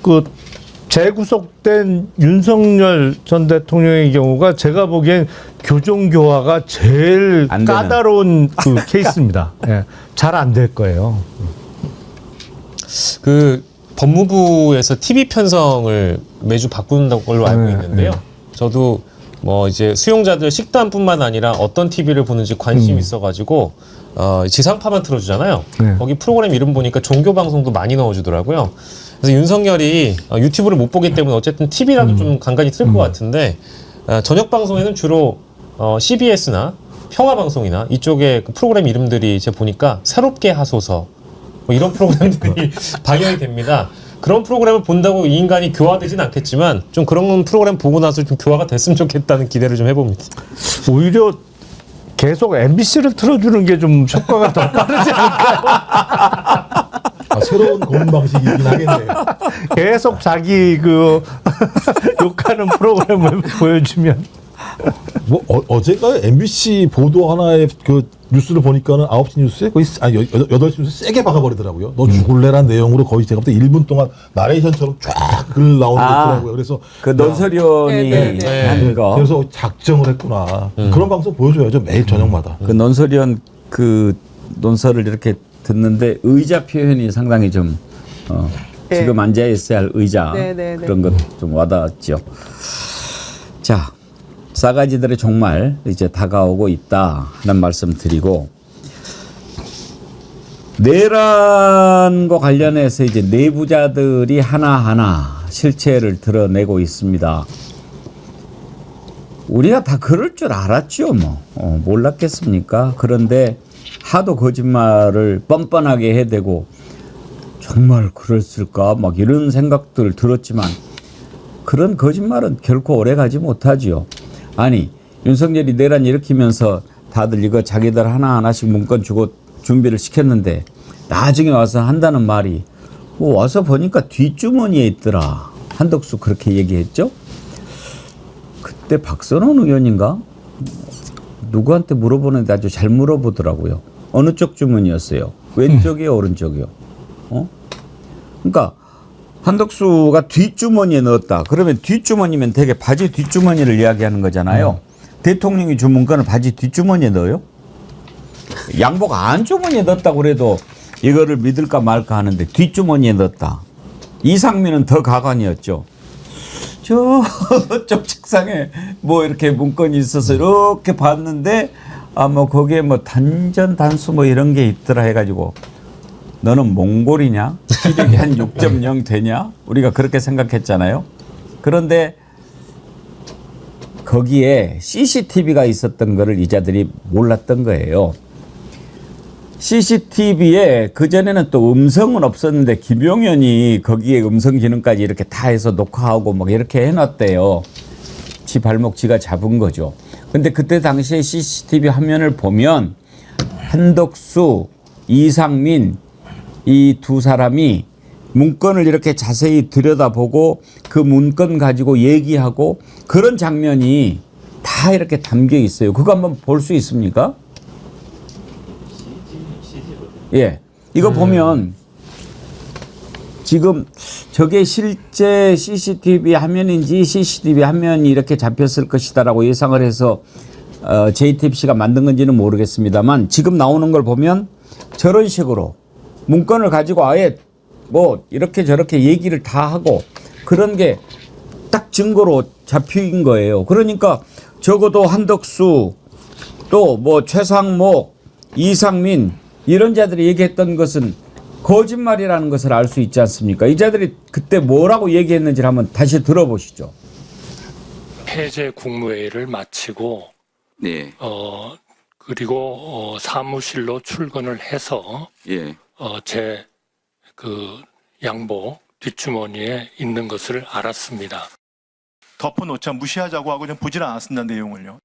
그 재구속된 윤석열 전 대통령의 경우가 제가 보기엔 교정교화가 제일 까다로운 그 케이스입니다. 예, 잘 안 될 거예요. 그 법무부에서 TV 편성을 매주 바꾸는 걸로 알고 있는데요. 저도 뭐 이제 수용자들 식단뿐만 아니라 어떤 TV를 보는지 관심이 있어가지고 지상파만 틀어주잖아요. 거기 프로그램 이름 보니까 종교 방송도 많이 넣어주더라고요. 그래서 윤석열이 유튜브를 못 보기 때문에 어쨌든 TV라도 좀 간간히 틀 것 같은데, 저녁 방송에는 주로 CBS나 평화방송이나 이쪽에 그 프로그램 이름들이 제가 보니까 새롭게 하소서 뭐 이런 프로그램들이 방영이 됩니다. 그런 프로그램을 본다고 이 인간이 교화되진 않겠지만 좀 그런 프로그램 보고 나서 좀 교화가 됐으면 좋겠다는 기대를 좀 해봅니다. 오히려 계속 MBC를 틀어주는 게 좀 효과가 더 빠르지 않을까요? 새로운 고문 방식이긴 하겠네요. 계속 자기 그 욕하는 프로그램을 보여주면. 뭐 어제가 MBC 보도 하나의 그 뉴스를 보니까는 9시 뉴스에 거의 8시 뉴스에 세게 박아버리더라고요. 너 죽을래란 내용으로 거의 제가 볼 때 1분 동안 나레이션처럼 쫙 글 나오는 거 있더라고요. 그래서 그 논설위원이 한 거. 그래서 작정을 했구나. 그런 방송 보여줘야죠. 매일 저녁마다. 그 논설위원 그 논설을 이렇게 듣는데 의자 표현이 상당히 좀 지금 앉아 있어야 할 의자 그런 것 좀 와닿았죠. 자, 싸가지들의 종말 이제 다가오고 있다 하는 말씀 드리고, 내란과 관련해서 이제 내부자들이 하나하나 실체를 드러내고 있습니다. 우리가 다 그럴 줄 알았죠, 뭐. 몰랐겠습니까? 그런데 하도 거짓말을 뻔뻔하게 해대고 정말 그랬을까 막 이런 생각들 들었지만 그런 거짓말은 결코 오래가지 못하지요. 아니, 윤석열이 내란 일으키면서 다들 이거 자기들 하나하나씩 문건 주고 준비를 시켰는데 나중에 와서 한다는 말이 와서 보니까 뒷주머니에 있더라. 한덕수 그렇게 얘기했죠. 그때 박선원 의원인가? 누구한테 물어보는데 아주 잘 물어보더라고요. 어느 쪽 주머니였어요? 왼쪽이요, 오른쪽이요? 그러니까 한덕수가 뒷주머니에 넣었다. 그러면 뒷주머니면 되게 바지 뒷주머니를 이야기하는 거잖아요. 대통령이 준 문건을 바지 뒷주머니에 넣어요? 양복 안주머니에 넣었다고 그래도 이거를 믿을까 말까 하는데 뒷주머니에 넣었다. 이상민은 더 가관이었죠. 저쪽 책상에 뭐 이렇게 문건이 있어서 이렇게 봤는데 뭐 거기에 뭐 단전 단수 뭐 이런 게 있더라 해가지고 너는 몽골이냐? 시력이 한 6.0 되냐? 우리가 그렇게 생각했잖아요. 그런데 거기에 CCTV가 있었던 거를 이자들이 몰랐던 거예요. CCTV에 그전에는 또 음성은 없었는데 김용현이 거기에 음성 기능까지 이렇게 다 해서 녹화하고 막 이렇게 해놨대요. 지 발목 지가 잡은 거죠. 근데 그때 당시에 CCTV 화면을 보면 한덕수, 이상민 이 두 사람이 문건을 이렇게 자세히 들여다보고 그 문건 가지고 얘기하고 그런 장면이 다 이렇게 담겨 있어요. 그거 한번 볼 수 있습니까? 예. 이거 보면 지금 저게 실제 CCTV 화면인지 CCTV 화면이 이렇게 잡혔을 것이다라고 예상을 해서 JTBC가 만든 건지는 모르겠습니다만 지금 나오는 걸 보면 저런 식으로 문건을 가지고 아예 뭐 이렇게 저렇게 얘기를 다 하고 그런 게 딱 증거로 잡힌 거예요. 그러니까 적어도 한덕수 또 뭐 최상목, 이상민 이런 자들이 얘기했던 것은 거짓말이라는 것을 알 수 있지 않습니까? 이 자들이 그때 뭐라고 얘기했는지를 한번 다시 들어보시죠. 해제 국무회의를 마치고 네. 그리고 사무실로 출근을 해서 예. 제 그 양복 뒷주머니에 있는 것을 알았습니다. 덮어놓자 무시하자고 하고 그냥 보질 않았습니다. 내용을요.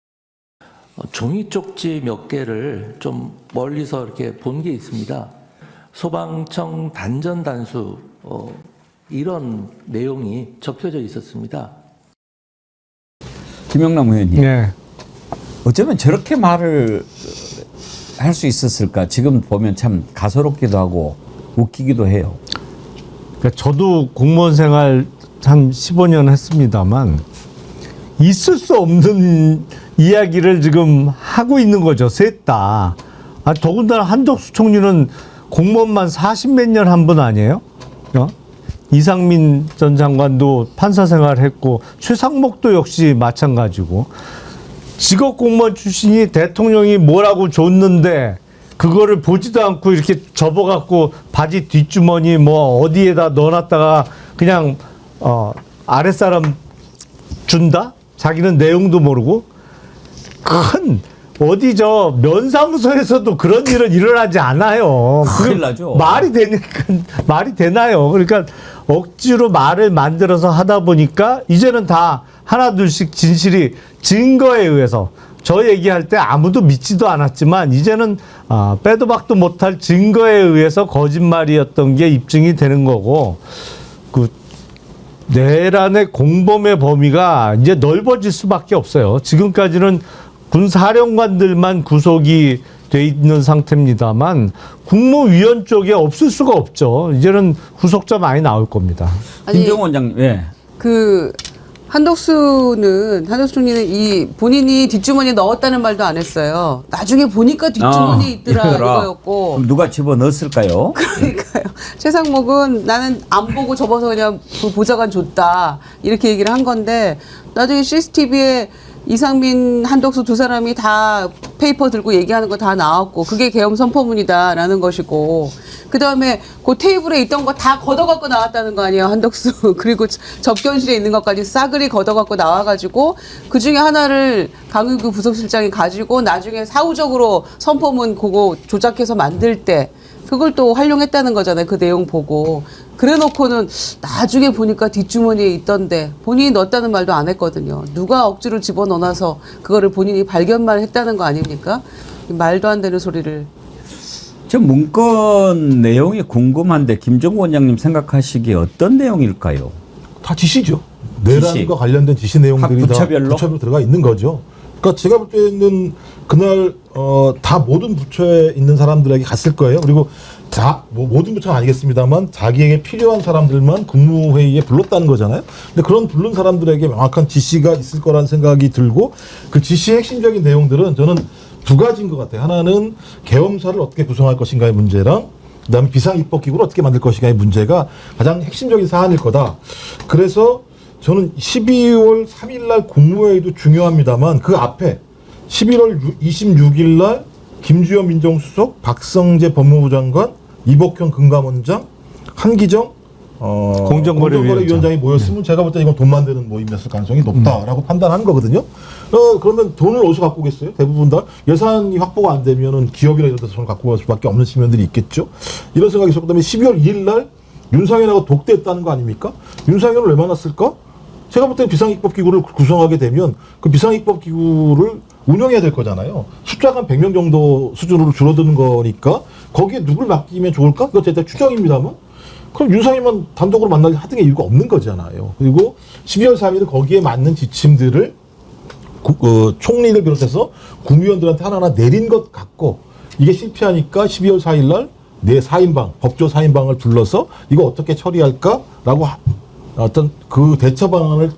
종이 쪽지 몇 개를 좀 멀리서 이렇게 본 게 있습니다. 소방청 단전 단수 이런 내용이 적혀져 있었습니다. 김영남 의원님. 네. 어쩌면 저렇게 말을 할 수 있었을까? 지금 보면 참 가소롭기도 하고 웃기기도 해요. 그러니까 저도 공무원 생활 한 15년 했습니다만 있을 수 없는 이야기를 지금 하고 있는 거죠. 셋 다. 더군다나 한덕수 총리는 공무원만 40몇 년 한 분 아니에요? 이상민 전 장관도 판사 생활했고 최상목도 역시 마찬가지고 직업 공무원 출신이 대통령이 뭐라고 줬는데 그거를 보지도 않고 이렇게 접어갖고 바지 뒷주머니 뭐 어디에다 넣어놨다가 그냥 아랫사람 준다? 자기는 내용도 모르고 큰 어디 저 면사무소에서도 그런 일은 일어나지 않아요. 큰일 나죠. 말이 되나요? 그러니까 억지로 말을 만들어서 하다 보니까 이제는 다 하나둘씩 진실이 증거에 의해서 저 얘기할 때 아무도 믿지도 않았지만 이제는 빼도 박도 못할 증거에 의해서 거짓말이었던 게 입증이 되는 거고 그 내란의 공범의 범위가 이제 넓어질 수밖에 없어요. 지금까지는 군 사령관들만 구속이 돼 있는 상태입니다만 국무위원 쪽에 없을 수가 없죠. 이제는 후속자 많이 나올 겁니다. 김정은 원장님. 예. 그 한덕수 총리는 이 본인이 뒷주머니에 넣었다는 말도 안 했어요. 나중에 보니까 뒷주머니에 있더라 이거였고. 그럼 누가 집어넣었을까요? 그러니까요. 최상목은 나는 안 보고 접어서 그냥 보좌관 줬다 이렇게 얘기를 한 건데 나중에 CCTV에 이상민, 한덕수 두 사람이 다 페이퍼 들고 얘기하는 거 다 나왔고 그게 계엄 선포문이다라는 것이고 그다음에 그 테이블에 있던 거 다 걷어갖고 나왔다는 거 아니에요. 한덕수. 그리고 접견실에 있는 것까지 싸그리 걷어갖고 나와가지고 그중에 하나를 강의구 부속실장이 가지고 나중에 사후적으로 선포문 그거 조작해서 만들 때 그걸 또 활용했다는 거잖아요. 그 내용 보고. 그래놓고는 나중에 보니까 뒷주머니에 있던데 본인이 넣었다는 말도 안 했거든요. 누가 억지로 집어넣어서 그거를 본인이 발견만 했다는 거 아닙니까? 말도 안 되는 소리를. 저 문건 내용이 궁금한데 김정은 원장님 생각하시기에 어떤 내용일까요? 다 지시죠. 내란과 관련된 지시 내용들이 다 부처별로 들어가 있는 거죠. 그러니까 제가 볼 때는 그날 다 모든 부처에 있는 사람들에게 갔을 거예요. 그리고 다 뭐 모든 부처는 아니겠습니다만 자기에게 필요한 사람들만 국무회의에 불렀다는 거잖아요. 근데 그런 부른 사람들에게 명확한 지시가 있을 거라는 생각이 들고 그 지시의 핵심적인 내용들은 저는 두 가지인 것 같아요. 하나는 계엄사를 어떻게 구성할 것인가의 문제랑 그다음에 비상입법기구를 어떻게 만들 것인가의 문제가 가장 핵심적인 사안일 거다. 그래서 저는 12월 3일 날 국무회의도 중요합니다만 그 앞에 11월 26일 날 김주현 민정수석, 박성재 법무부 장관, 이복현 금감원장, 한기정 공정거래위원장이 모였으면 제가 볼 때 이건 돈 만드는 모임이었을 가능성이 높다라고 판단하는 거거든요. 그러면 돈을 어디서 갖고 오겠어요? 대부분 다 예산이 확보가 안 되면은 기업이나 이런 데서 돈을 갖고 갈 수밖에 없는 측면들이 있겠죠. 이런 생각이 있었고, 그다음에 12월 2일 날 윤상현하고 독대했다는 거 아닙니까? 윤상현을 왜 만났을까? 제가 볼 때는 비상입법기구를 구성하게 되면 그 비상입법기구를 운영해야 될 거잖아요. 숫자가 한 100명 정도 수준으로 줄어드는 거니까 거기에 누굴 맡기면 좋을까? 이거 대략 추정입니다만. 그럼 윤상현만 단독으로 만나기 하등의 이유가 없는 거잖아요. 그리고 12월 3일은 거기에 맞는 지침들을 총리를 비롯해서 국무위원들한테 하나하나 내린 것 같고, 이게 실패하니까 12월 4일 날 내 4인방, 법조 4인방을 불러서 이거 어떻게 처리할까라고 어떤 그 대처 방안을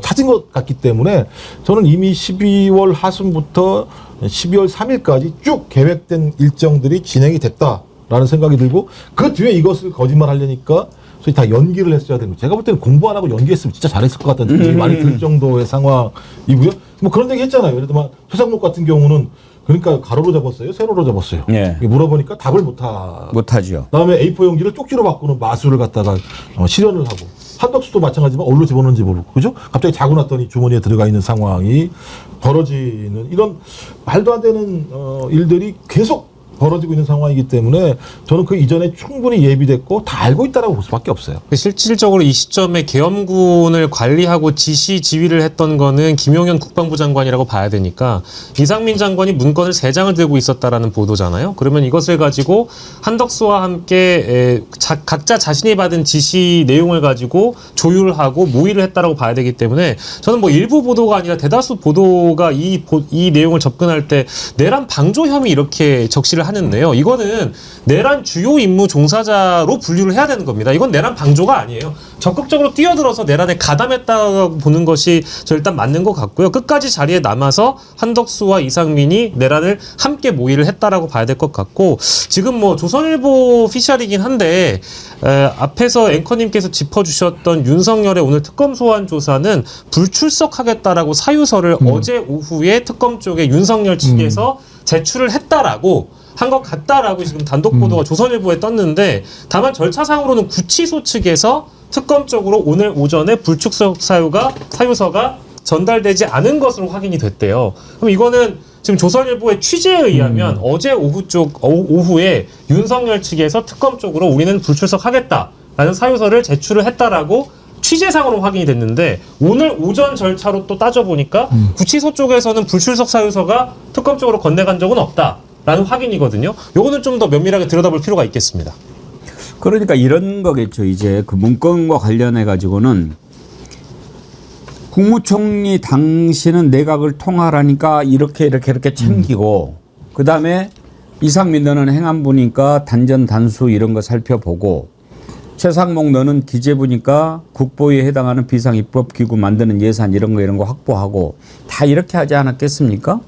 찾은 것 같기 때문에 저는 이미 12월 하순부터 12월 3일까지 쭉 계획된 일정들이 진행이 됐다라는 생각이 들고, 그 뒤에 이것을 거짓말하려니까 소위 다 연기를 했어야 되는, 제가 볼 때는 공부 안 하고 연기했으면 진짜 잘했을 것 같다는 느낌이 많이 들 정도의 상황이고요. 뭐 그런 얘기 했잖아요. 예를 들면 최상목 같은 경우는 그러니까 가로로 접었어요, 세로로 접었어요. 예. 물어보니까 답을 못하죠. 그다음에 A4 용지를 쪽지로 바꾸는 마술을 갖다가 실현을 하고, 한덕수도 마찬가지지만 어디로 집어넣는지 모르고, 그죠? 갑자기 자고 났더니 주머니에 들어가 있는 상황이 벌어지는, 이런 말도 안 되는 일들이 계속 벌어지고 있는 상황이기 때문에 저는 그 이전에 충분히 예비됐고 다 알고 있다라고 볼 수밖에 없어요. 실질적으로 이 시점에 계엄군을 관리하고 지시 지휘를 했던 거는 김용현 국방부 장관이라고 봐야 되니까, 이상민 장관이 문건을 3장을 들고 있었다라는 보도잖아요. 그러면 이것을 가지고 한덕수와 함께 각자 자신이 받은 지시 내용을 가지고 조율하고 모의를 했다라고 봐야 되기 때문에, 저는 뭐 일부 보도가 아니라 대다수 보도가 이 내용을 접근할 때 내란 방조 혐의 이렇게 적시를 하는데요. 이거는 내란 주요 임무 종사자로 분류를 해야 되는 겁니다. 이건 내란 방조가 아니에요. 적극적으로 뛰어들어서 내란에 가담했다고 보는 것이 저 일단 맞는 것 같고요. 끝까지 자리에 남아서 한덕수와 이상민이 내란을 함께 모의를 했다라고 봐야 될 것 같고, 지금 뭐 조선일보 피셜이긴 한데 앞에서 앵커님께서 짚어주셨던 윤석열의 오늘 특검 소환 조사는 불출석하겠다라고 사유서를 어제 오후에 특검 쪽에 윤석열 측에서 제출을 했다라고 한 것 같다라고 지금 단독 보도가 조선일보에 떴는데, 다만 절차상으로는 구치소 측에서 특검 쪽으로 오늘 오전에 불출석 사유서가 전달되지 않은 것으로 확인이 됐대요. 그럼 이거는 지금 조선일보의 취재에 의하면 어제 오후에 윤석열 측에서 특검 쪽으로 우리는 불출석하겠다라는 사유서를 제출을 했다라고 취재상으로 확인이 됐는데, 오늘 오전 절차로 또 따져보니까 구치소 쪽에서는 불출석 사유서가 특검 쪽으로 건네간 적은 없다라는 확인이거든요. 요거는 좀 더 면밀하게 들여다볼 필요가 있겠습니다. 그러니까 이런 거겠죠. 이제 그 문건과 관련해 가지고는 국무총리 당시는 내각을 통할하니까 이렇게 챙기고, 그다음에 이상민 너는 행안부니까 단전 단수 이런 거 살펴보고, 최상목 너는 기재부니까 국보에 해당하는 비상입법기구 만드는 예산 이런 거 확보하고, 다 이렇게 하지 않았겠습니까?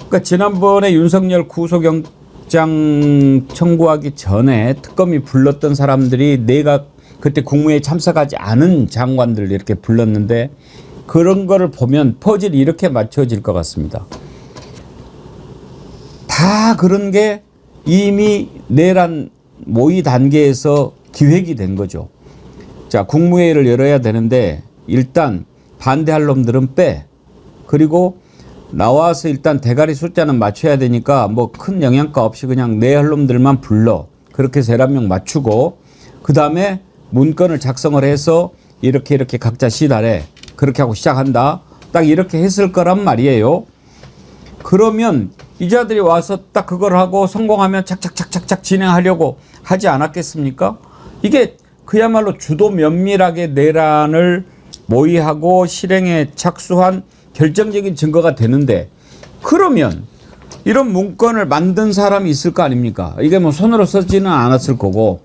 그러니까 지난번에 윤석열 구속영장 청구하기 전에 특검이 불렀던 사람들이 내가 그때 국무회의에 참석하지 않은 장관들 이렇게 불렀는데, 그런 거를 보면 퍼즐이 이렇게 맞춰질 것 같습니다. 다 그런 게 이미 내란 모의 단계에서 기획이 된 거죠. 자, 국무회의를 열어야 되는데 일단 반대할 놈들은 빼. 그리고 나와서 일단 대가리 숫자는 맞춰야 되니까 뭐 큰 영향가 없이 그냥 내 할 놈들만 불러. 그렇게 해서 11명 맞추고, 그 다음에 문건을 작성을 해서 이렇게 각자 시달해. 그렇게 하고 시작한다. 딱 이렇게 했을 거란 말이에요. 그러면 이 자들이 와서 딱 그걸 하고 성공하면 착착 진행하려고 하지 않았겠습니까? 이게 그야말로 주도 면밀하게 내란을 모의하고 실행에 착수한 결정적인 증거가 되는데, 그러면 이런 문건을 만든 사람이 있을 거 아닙니까? 이게 뭐 손으로 쓰지는 않았을 거고,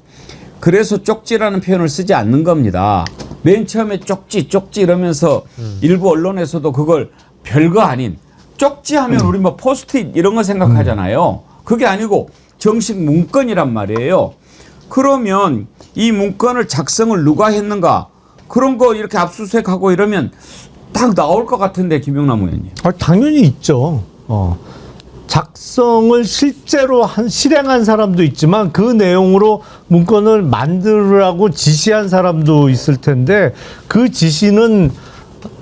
그래서 쪽지라는 표현을 쓰지 않는 겁니다. 맨 처음에 쪽지 이러면서 일부 언론에서도 그걸 별거 아닌 쪽지 하면 우리 뭐 포스트잇 이런 거 생각하잖아요. 그게 아니고 정식 문건이란 말이에요. 그러면 이 문건을 작성을 누가 했는가, 그런 거 이렇게 압수수색하고 이러면 딱 나올 것 같은데, 김영남 의원님. 당연히 있죠. 작성을 실제로 실행한 사람도 있지만 그 내용으로 문건을 만들으라고 지시한 사람도 있을 텐데 그 지시는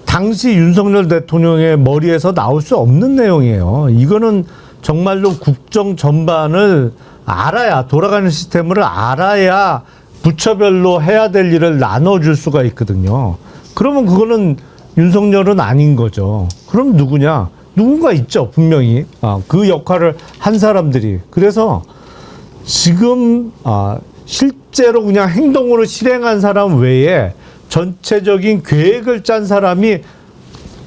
당시 윤석열 대통령의 머리에서 나올 수 없는 내용이에요. 이거는 정말로 국정 전반을 알아야, 돌아가는 시스템을 알아야 부처별로 해야 될 일을 나눠줄 수가 있거든요. 그러면 그거는 윤석열은 아닌 거죠. 그럼 누구냐? 누군가 있죠, 분명히. 그 역할을 한 사람들이. 그래서 지금 실제로 그냥 행동으로 실행한 사람 외에 전체적인 계획을 짠 사람이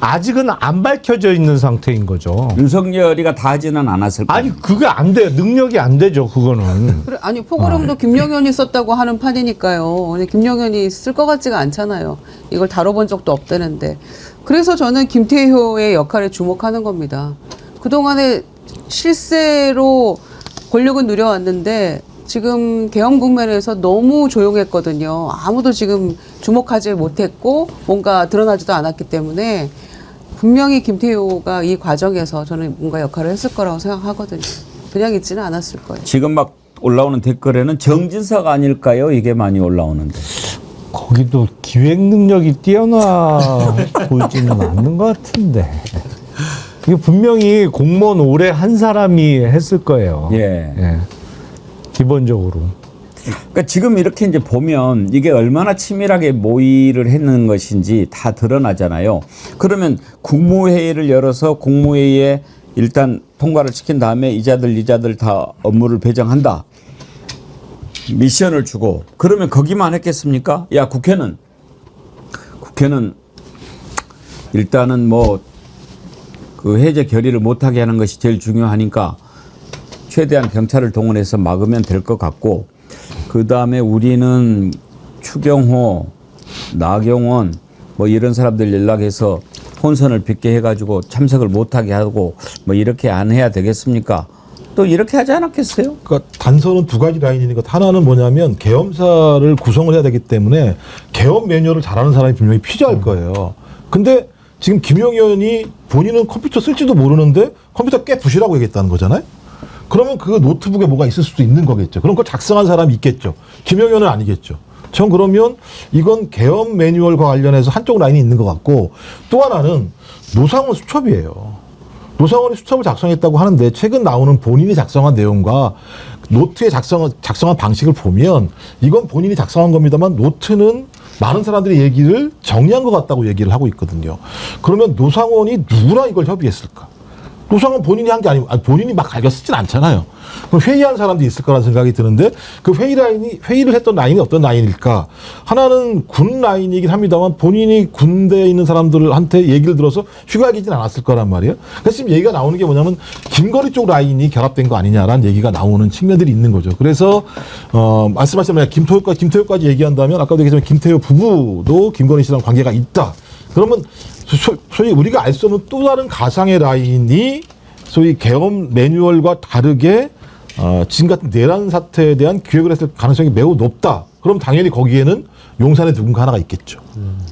아직은 안 밝혀져 있는 상태인 거죠. 윤석열이가 다 하지는 않았을 거예요. 아니, 그게 안 돼요. 능력이 안 되죠, 그거는. 그래, 아니 포고령도 김용현이 썼다고 하는 판이니까요. 근데 김용현이 쓸 것 같지가 않잖아요. 이걸 다뤄본 적도 없다는데. 그래서 저는 김태효의 역할에 주목하는 겁니다. 그동안에 실세로 권력은 누려왔는데 지금 계엄 국면에서 너무 조용했거든요. 아무도 지금 주목하지 못했고 뭔가 드러나지도 않았기 때문에 분명히 김태효가 이 과정에서 저는 뭔가 역할을 했을 거라고 생각하거든요. 그냥 있지는 않았을 거예요. 지금 막 올라오는 댓글에는 정진석 아닐까요? 이게 많이 올라오는데. 거기도 기획 능력이 뛰어나 보이지는 않는 것 같은데. 이게 분명히 공무원 오래 한 사람이 했을 거예요. 예. 기본적으로. 그러니까 지금 이렇게 이제 보면 이게 얼마나 치밀하게 모의를 했는 것인지 다 드러나잖아요. 그러면 국무회의를 열어서 국무회의에 일단 통과를 시킨 다음에 이자들 다 업무를 배정한다. 미션을 주고 그러면 거기만 했겠습니까? 야, 국회는 일단은 뭐 그 해제 결의를 못하게 하는 것이 제일 중요하니까 최대한 경찰을 동원해서 막으면 될 것 같고, 그 다음에 우리는 추경호, 나경원 뭐 이런 사람들 연락해서 혼선을 빚게 해가지고 참석을 못하게 하고 뭐 이렇게 안 해야 되겠습니까? 또 이렇게 하지 않았겠어요? 그러니까 단서는 두 가지 라인인 것. 하나는 뭐냐면 계엄사를 구성을 해야 되기 때문에 계엄 매뉴얼을 잘하는 사람이 분명히 필요할 거예요. 근데 지금 김용현이 본인은 컴퓨터 쓸지도 모르는데 컴퓨터 꽤 부시라고 얘기했다는 거잖아요. 그러면 그 노트북에 뭐가 있을 수도 있는 거겠죠. 그럼 그걸 작성한 사람이 있겠죠. 김용현은 아니겠죠. 전 그러면 이건 계엄 매뉴얼과 관련해서 한쪽 라인이 있는 것 같고, 또 하나는 노상원 수첩이에요. 노상원이 수첩을 작성했다고 하는데 최근 나오는 본인이 작성한 내용과 노트에 작성한 방식을 보면 이건 본인이 작성한 겁니다만 노트는 많은 사람들이 얘기를 정리한 것 같다고 얘기를 하고 있거든요. 그러면 노상원이 누구랑 이걸 협의했을까? 노상원 본인이 한 게 아니고, 본인이 막 갈겨 쓰진 않잖아요. 그럼 회의한 사람도 있을 거라는 생각이 드는데, 그 회의를 했던 라인이 어떤 라인일까? 하나는 군 라인이긴 합니다만 본인이 군대에 있는 사람들한테 얘기를 들어서 휴가이진 않았을 거란 말이에요. 그래서 지금 얘기가 나오는 게 뭐냐면 김건희 쪽 라인이 결합된 거 아니냐라는 얘기가 나오는 측면들이 있는 거죠. 그래서 말씀하신 김태효까지 얘기한다면 아까도 얘기했지만 김태효 부부도 김건희 씨랑 관계가 있다. 그러면 소위 우리가 알 수 없는 또 다른 가상의 라인이 소위 계엄 매뉴얼과 다르게 지금 같은 내란 사태에 대한 기획을 했을 가능성이 매우 높다. 그럼 당연히 거기에는 용산에 누군가 하나가 있겠죠.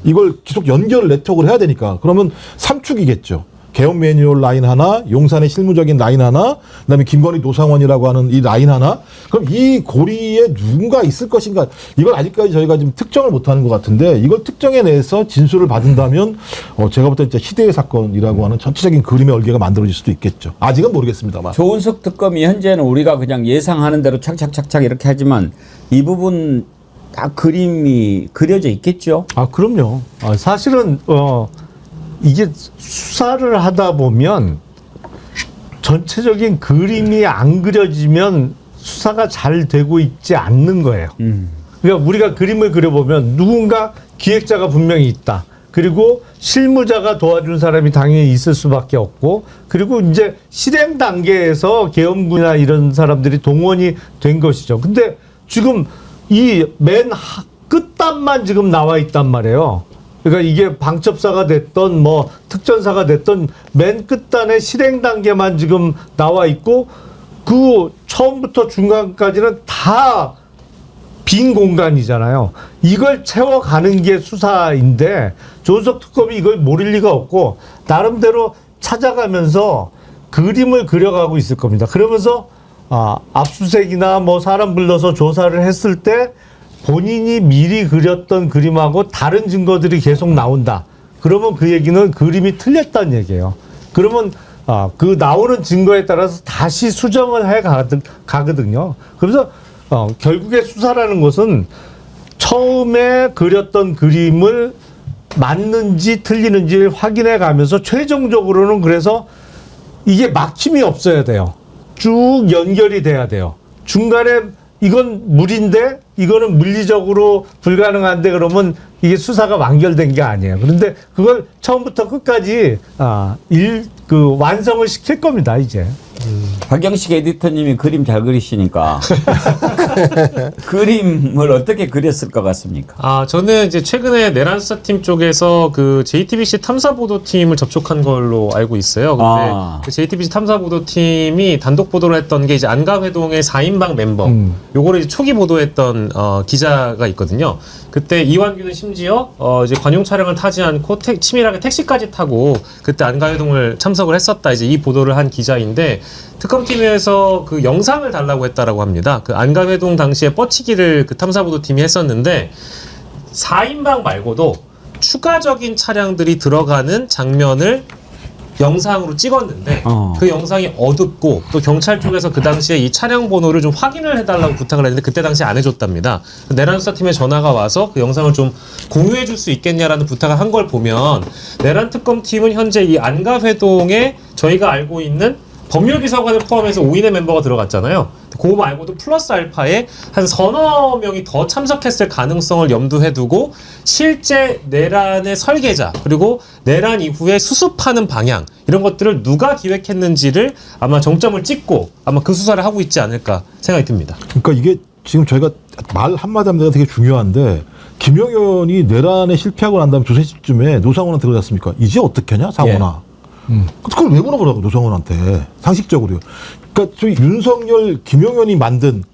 이걸 계속 연결을 네트워크를 해야 되니까 그러면 3축이겠죠. 계엄 매뉴얼 라인 하나, 용산의 실무적인 라인 하나, 그다음에 김건희 노상원이라고 하는 이 라인 하나. 그럼 이 고리에 누군가 있을 것인가? 이걸 아직까지 저희가 지금 특정을 못하는 것 같은데, 이걸 특정해내서 진술을 받은다면 제가 볼 때 진짜 희대의 사건이라고 하는 전체적인 그림의 얼개가 만들어질 수도 있겠죠. 아직은 모르겠습니다만. 조은석 특검이 현재는 우리가 그냥 예상하는 대로 착착착착 이렇게 하지만 이 부분 다 그림이 그려져 있겠죠? 그럼요. 사실은 이게 수사를 하다 보면 전체적인 그림이 안 그려지면 수사가 잘 되고 있지 않는 거예요. 그러니까 우리가 그림을 그려보면 누군가 기획자가 분명히 있다. 그리고 실무자가 도와준 사람이 당연히 있을 수밖에 없고, 그리고 이제 실행 단계에서 계엄군이나 이런 사람들이 동원이 된 것이죠. 근데 지금 이 맨 끝단만 지금 나와 있단 말이에요. 그러니까 이게 방첩사가 됐던 뭐 특전사가 됐던 맨 끝단의 실행 단계만 지금 나와 있고, 그 처음부터 중간까지는 다 빈 공간이잖아요. 이걸 채워가는 게 수사인데 조은석 특검이 이걸 모를 리가 없고, 나름대로 찾아가면서 그림을 그려가고 있을 겁니다. 그러면서 압수수색이나 뭐 사람 불러서 조사를 했을 때 본인이 미리 그렸던 그림하고 다른 증거들이 계속 나온다. 그러면 그 얘기는 그림이 틀렸다는 얘기예요. 그러면 그 나오는 증거에 따라서 다시 수정을 해 가거든요. 그래서 결국에 수사라는 것은 처음에 그렸던 그림을 맞는지 틀리는지를 확인해 가면서 최종적으로는 그래서 이게 막힘이 없어야 돼요. 쭉 연결이 돼야 돼요. 중간에 이건 물인데 이거는 물리적으로 불가능한데 그러면 이게 수사가 완결된 게 아니에요. 그런데 그걸 처음부터 끝까지 완성을 시킬 겁니다, 이제. 박영식 에디터님이 그림 잘 그리시니까 그림을 어떻게 그렸을 것 같습니까? 저는 이제 최근에 내란 수사팀 쪽에서 그 JTBC 탐사보도팀을 접촉한 걸로 알고 있어요. 근데 그 JTBC 탐사보도팀이 단독 보도를 했던 게 이제 안가회동의 4인방 멤버, 요거를 이제 초기 보도했던 기자가 있거든요. 그때 이완규는 심지어 이제 관용 차량을 타지 않고 치밀하게 택시까지 타고 그때 안가회동을 참석을 했었다. 이제 이 보도를 한 기자인데 특검팀에서 그 영상을 달라고 했다라고 합니다. 그 안가회동 당시에 뻗치기를 그 탐사보도팀이 했었는데 4인방 말고도 추가적인 차량들이 들어가는 장면을 영상으로 찍었는데 그 영상이 어둡고 또 경찰 쪽에서 그 당시에 이 차량 번호를 좀 확인을 해달라고 부탁을 했는데 그때 당시에 안 해줬답니다. 내란 수사팀에 전화가 와서 그 영상을 좀 공유해 줄 수 있겠냐라는 부탁을 한 걸 보면 내란 특검팀은 현재 이 안가회동에 저희가 알고 있는 법률비서관을 포함해서 5인의 멤버가 들어갔잖아요. 그거 말고도 플러스 알파에 한 서너 명이 더 참석했을 가능성을 염두에 두고 실제 내란의 설계자 그리고 내란 이후에 수습하는 방향 이런 것들을 누가 기획했는지를 아마 정점을 찍고 아마 그 수사를 하고 있지 않을까 생각이 듭니다. 그러니까 이게 지금 저희가 말 한마디 한마디가 되게 중요한데 김영현이 내란에 실패하고 난 다음에 2-3시쯤에 노상원한테 그러지 않습니까? 이제 어떻게 하냐 상원아. 그걸 왜 물어보라고 노상원한테 상식적으로요. 그러니까 저희 윤석열, 김용현이 만든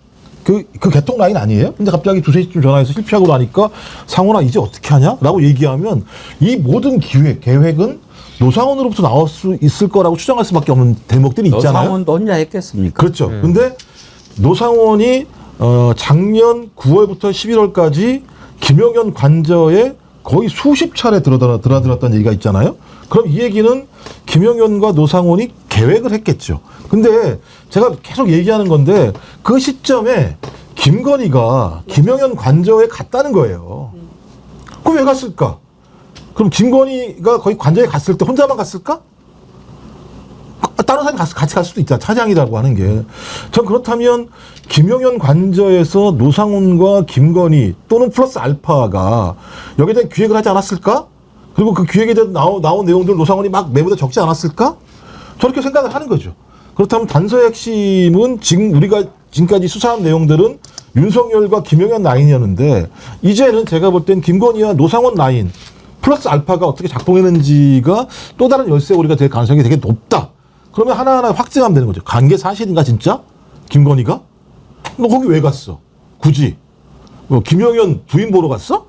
그 개통 라인 아니에요? 근데 갑자기 2-3시쯤 전화해서 실패하고 나니까 상원아 이제 어떻게 하냐? 라고 얘기하면 이 모든 계획은 노상원으로부터 나올 수 있을 거라고 추정할 수밖에 없는 대목들이 있잖아요. 노상원도 혼자 했겠습니까? 그렇죠. 근데 노상원이 작년 9월부터 11월까지 김용현 관저에 거의 수십 차례 드나들었다는 얘기가 있잖아요. 그럼 이 얘기는 김용현과 노상원이 계획을 했겠죠. 근데 제가 계속 얘기하는 건데 그 시점에 김건희가 김용현 관저에 갔다는 거예요. 그럼 왜 갔을까? 그럼 김건희가 거기 관저에 갔을 때 혼자만 갔을까? 다른 사람이 같이 갈 수도 있다. 차장이라고 하는 게. 전 그렇다면 김용현 관저에서 노상훈과 김건희 또는 플러스 알파가 여기에 대한 기획을 하지 않았을까? 그리고 그 기획에 대해 나온 내용들 노상훈이 막 내부에 적지 않았을까? 저렇게 생각을 하는 거죠. 그렇다면 단서의 핵심은 지금 우리가 지금까지 수사한 내용들은 윤석열과 김용현 라인이었는데 이제는 제가 볼 땐 김건희와 노상원 라인 플러스 알파가 어떻게 작동했는지가 또 다른 열쇠고리가 될 가능성이 되게 높다. 그러면 하나하나 확증하면 되는 거죠. 간 게 사실인가 진짜? 김건희가? 너 거기 왜 갔어? 굳이? 김용현 부인 보러 갔어?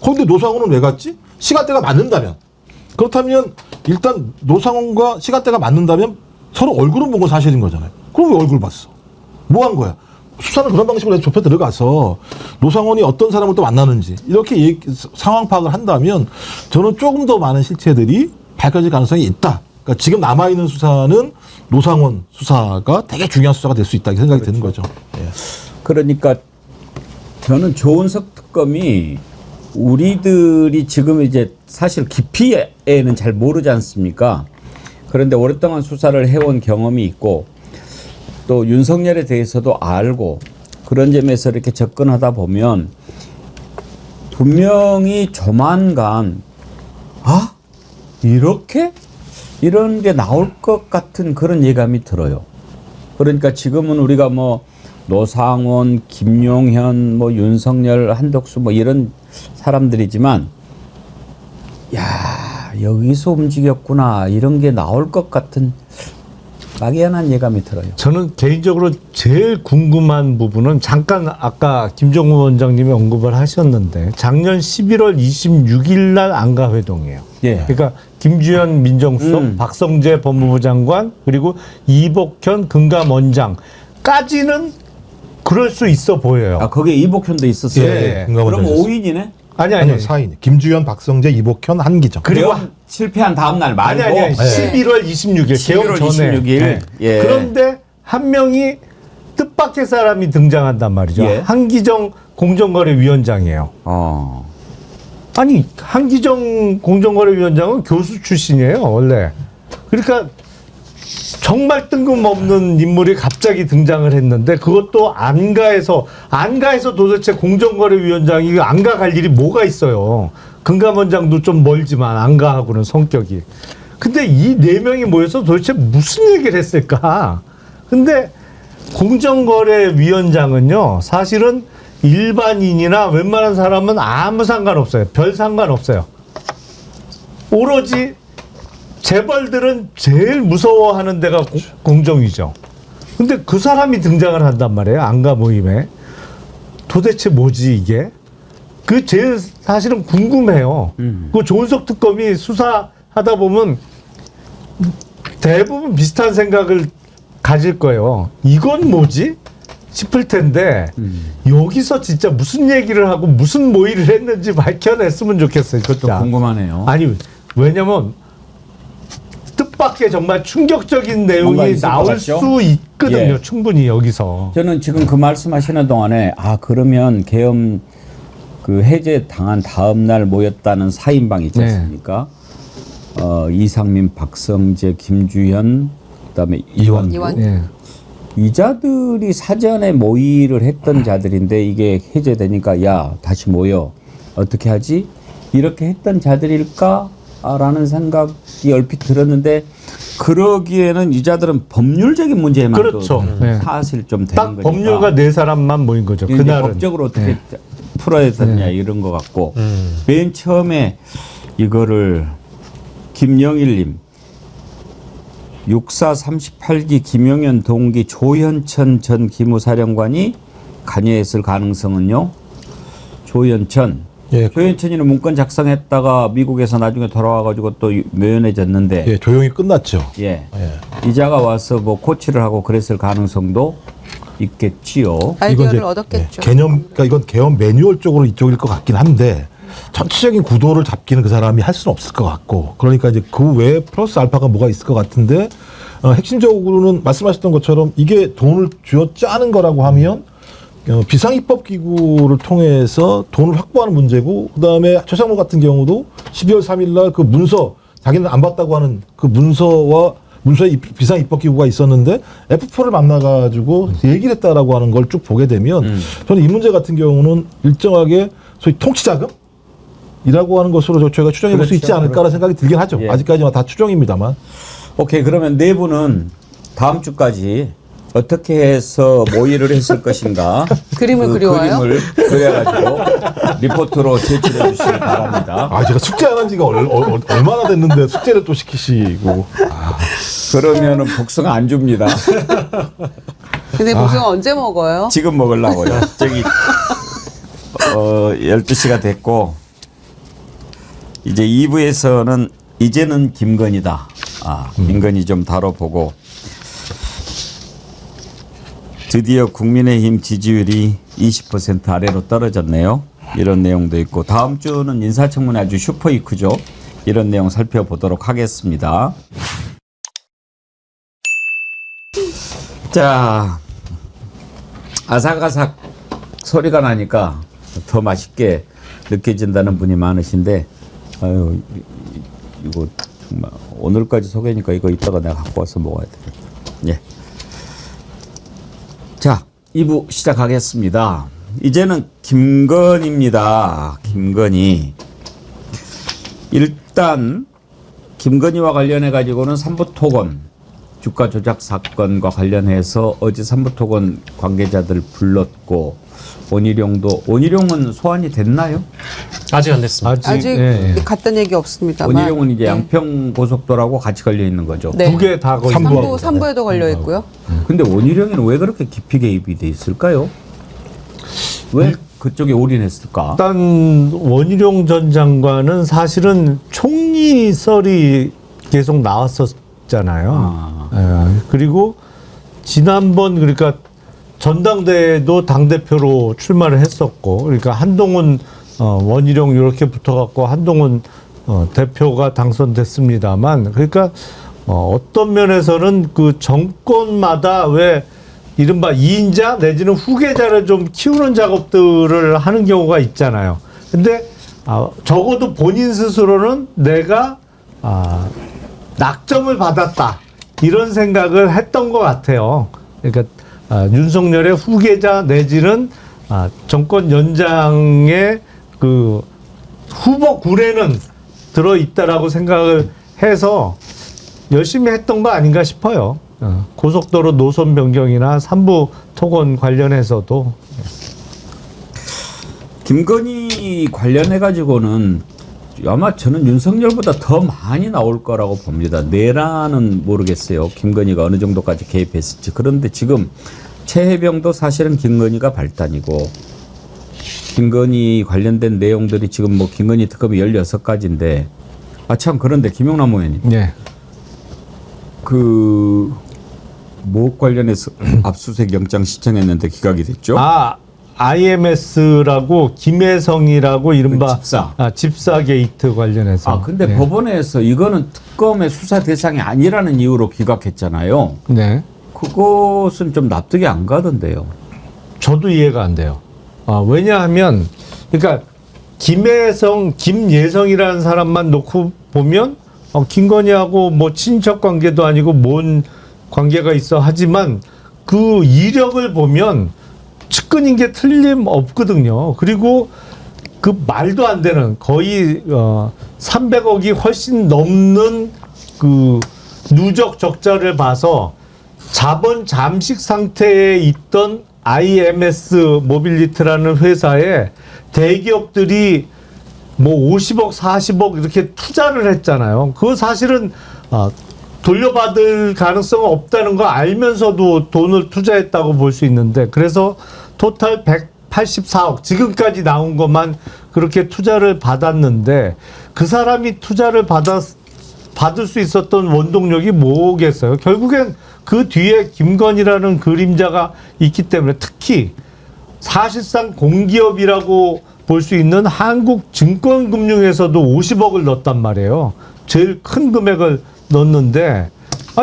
거기데 노상원은 왜 갔지? 시간대가 맞는다면. 그렇다면 일단 노상원과 시간대가 맞는다면 서로 얼굴은 본 건 사실인 거잖아요. 그럼 왜 얼굴 봤어? 뭐 한 거야? 수사는 그런 방식으로 좁혀 들어가서 노상원이 어떤 사람을 또 만나는지 이렇게 상황 파악을 한다면 저는 조금 더 많은 실체들이 밝혀질 가능성이 있다. 그러니까 지금 남아있는 수사는 노상원 수사가 되게 중요한 수사가 될 수 있다. 이 생각이 드는 거죠. 예. 그러니까 저는 조은석 특검이 우리들이 지금 이제 사실 깊이에는 잘 모르지 않습니까? 그런데 오랫동안 수사를 해온 경험이 있고 또 윤석열에 대해서도 알고 그런 점에서 이렇게 접근하다 보면 분명히 조만간 이렇게? 이런 게 나올 것 같은 그런 예감이 들어요. 그러니까 지금은 우리가 뭐 노상원, 김용현, 뭐 윤석열, 한덕수 뭐 이런 사람들이지만 여기서 움직였구나 이런 게 나올 것 같은 막연한 예감이 들어요. 저는 개인적으로 제일 궁금한 부분은 잠깐 아까 김정우 원장님이 언급을 하셨는데 작년 11월 26일 날 안가회동이에요. 예. 그러니까 김주현 민정수석, 박성재 법무부 장관 그리고 이복현 금감원장까지는 그럴 수 있어 보여요. 아, 거기에 이복현도 있었어요. 예. 그럼 5인이네? 아니. 4인. 김주현, 박성재, 이복현, 한기정. 그리고 실패한 다음 날 말고 아니. 11월 26일 개헌 11월 전에. 26일. 네. 예. 그런데 한 명이 뜻밖의 사람이 등장한단 말이죠. 예. 한기정 공정거래위원장이에요. 아니 한기정 공정거래위원장은 교수 출신이에요 원래. 그러니까 정말 뜬금없는 인물이 갑자기 등장을 했는데 그것도 안가에서 도대체 공정거래위원장이 안가 갈 일이 뭐가 있어요. 금감원장도 좀 멀지만 안가하고는 성격이. 근데 이 네 명이 모여서 도대체 무슨 얘기를 했을까? 근데 공정거래위원장은요 사실은 일반인이나 웬만한 사람은 아무 상관없어요. 별 상관없어요. 오로지 재벌들은 제일 무서워하는 데가 공정위죠. 근데 그 사람이 등장을 한단 말이에요. 안가 모임에. 도대체 뭐지 이게? 그 제일 사실은 궁금해요. 그 조은석 특검이 수사하다 보면 대부분 비슷한 생각을 가질 거예요. 이건 뭐지? 싶을 텐데 여기서 진짜 무슨 얘기를 하고 무슨 모의를 했는지 밝혀냈으면 좋겠어요. 그것도 궁금하네요. 아니 왜냐면 뜻밖의 정말 충격적인 내용이 나올 수 있거든요. 예. 충분히 여기서. 저는 지금 그 말씀하시는 동안에 그러면 계엄 그 해제 당한 다음 날 모였다는 4인방 있지 않습니까? 이상민, 박성재, 김주현, 그다음에 이완구. 예. 이 자들이 사전에 모의를 했던 자들인데 이게 해제되니까 야 다시 모여 어떻게 하지? 이렇게 했던 자들일까? 라는 생각이 얼핏 들었는데 그러기에는 이 자들은 법률적인 문제에만 그렇죠. 사실 좀 되는 딱 거니까. 법률가 네 사람만 모인 거죠. 그날은. 법적으로 어떻게 풀어야 되느냐 이런 것 같고 맨 처음에 이거를 김영일님 64 38기 김용현 동기 조현천 전 기무사령관이 관여했을 가능성은요. 조현천이는 문건 작성했다가 미국에서 나중에 돌아와가지고 또 묘연해졌는데. 예, 조용히 끝났죠. 예. 이자가 와서 뭐 코치를 하고 그랬을 가능성도 있겠지요. 아이디어를 얻었겠죠. 그러니까 이건 개헌 매뉴얼 쪽으로 이쪽일 것 같긴 한데 전체적인 구도를 잡기는 그 사람이 할 수는 없을 것 같고 그러니까 이제 그 외에 플러스 알파가 뭐가 있을 것 같은데 핵심적으로는 말씀하셨던 것처럼 이게 돈을 쥐어 짜는 거라고 하면 비상입법기구를 통해서 돈을 확보하는 문제고 그다음에 최상무 같은 경우도 12월 3일 날 그 문서 자기는 안 받다고 하는 그 문서에 비상입법기구가 있었는데 F4를 만나가지고 얘기를 했다라고 하는 걸 쭉 보게 되면 저는 이 문제 같은 경우는 일정하게 소위 통치자금이라고 하는 것으로 저희가 추정해 볼 수 있지 않을까라는 생각이 들긴 하죠. 예. 아직까지는 다 추정입니다만. 오케이. 그러면 네 분은 다음 주까지 어떻게 해서 모의를 했을 것인가 그림을 그려와요? 그림을 그려가지고 리포트로 제출해 주시기 바랍니다. 제가 숙제 안 한 지가 얼마나 됐는데 숙제를 또 시키시고. 그러면은 복숭아 안 줍니다. 근데 복숭아 언제 먹어요? 지금 먹으려고요. 저기 12시가 됐고 이제 2부에서는 이제는 김건희다. 김건희 좀 다뤄보고 드디어 국민의힘 지지율이 20% 아래로 떨어졌네요. 이런 내용도 있고 다음 주는 인사청문회 아주 슈퍼이크죠. 이런 내용 살펴보도록 하겠습니다. 자, 아삭아삭 소리가 나니까 더 맛있게 느껴진다는 분이 많으신데 아유 이거 정말 오늘까지 소개니까 이거 이따가 내가 갖고 와서 먹어야 되겠다. 예. 자, 2부 시작하겠습니다. 이제는 김건희입니다. 김건희. 일단 김건희와 관련해 가지고는 3부 토건 주가 조작 사건과 관련해서 어제 삼부토건 관계자들 불렀고 원희룡은 소환이 됐나요? 아직 안 됐습니다. 아직 갔던 얘기 없습니다만. 원희룡은 이제 양평 고속도로하고 같이 걸려 있는 거죠. 네. 두 개 다 걸려. 3부에도 걸려 있고요. 근데 원희룡이는 왜 그렇게 깊이 개입이 돼 있을까요? 왜 그쪽에 올인했을까? 일단 원희룡 전 장관은 사실은 총리 썰이 계속 나왔었잖아요. 그리고 지난번 그러니까 전당대회도 당대표로 출마를 했었고, 그러니까 한동훈 원희룡 이렇게 붙어갖고 한동훈 대표가 당선됐습니다만, 그러니까 어떤 면에서는 그 정권마다 왜 이른바 2인자 내지는 후계자를 좀 키우는 작업들을 하는 경우가 있잖아요. 근데 적어도 본인 스스로는 내가 낙점을 받았다 이런 생각을 했던 것 같아요. 그러니까 윤석열의 후계자 내지는 정권 연장의 그 후보 굴에는 들어 있다라고 생각을 해서 열심히 했던 거 아닌가 싶어요. 고속도로 노선 변경이나 삼부 토건 관련해서도. 김건희 관련해 가지고는 아마 저는 윤석열보다 더 많이 나올 거라고 봅니다. 내란은 모르겠어요. 김건희가 어느 정도까지 개입했을지. 그런데 지금 최혜병도 사실은 김건희가 발단이고, 김건희 관련된 내용들이 지금 뭐 김건희 특검이 16가지인데, 참 그런데 김용남 의원님. 네. 뭐 관련해서 압수수색 영장 신청했는데 기각이 됐죠? IMS라고 김혜성이라고 이른바 집사 게이트 관련해서. 근데 법원에서 이거는 특검의 수사 대상이 아니라는 이유로 기각했잖아요. 네. 그것은 좀 납득이 안 가던데요. 저도 이해가 안 돼요. 왜냐하면 그러니까 김예성이라는 사람만 놓고 보면 김건희하고 뭐 친척 관계도 아니고 뭔 관계가 있어 하지만 그 이력을 보면 측근인 게 틀림없거든요. 그리고 그 말도 안 되는 거의 300억이 훨씬 넘는 그 누적 적자를 봐서 자본 잠식 상태에 있던 IMS 모빌리티라는 회사에 대기업들이 뭐 50억, 40억 이렇게 투자를 했잖아요. 그거 사실은 돌려받을 가능성은 없다는 거 알면서도 돈을 투자했다고 볼 수 있는데, 그래서 토탈 184억 지금까지 나온 것만 그렇게 투자를 받았는데, 그 사람이 투자를 받을 수 있었던 원동력이 뭐겠어요? 결국엔 그 뒤에 김건희라는 그림자가 있기 때문에, 특히 사실상 공기업이라고 볼 수 있는 한국증권금융에서도 50억을 넣었단 말이에요. 제일 큰 금액을 넣었는데,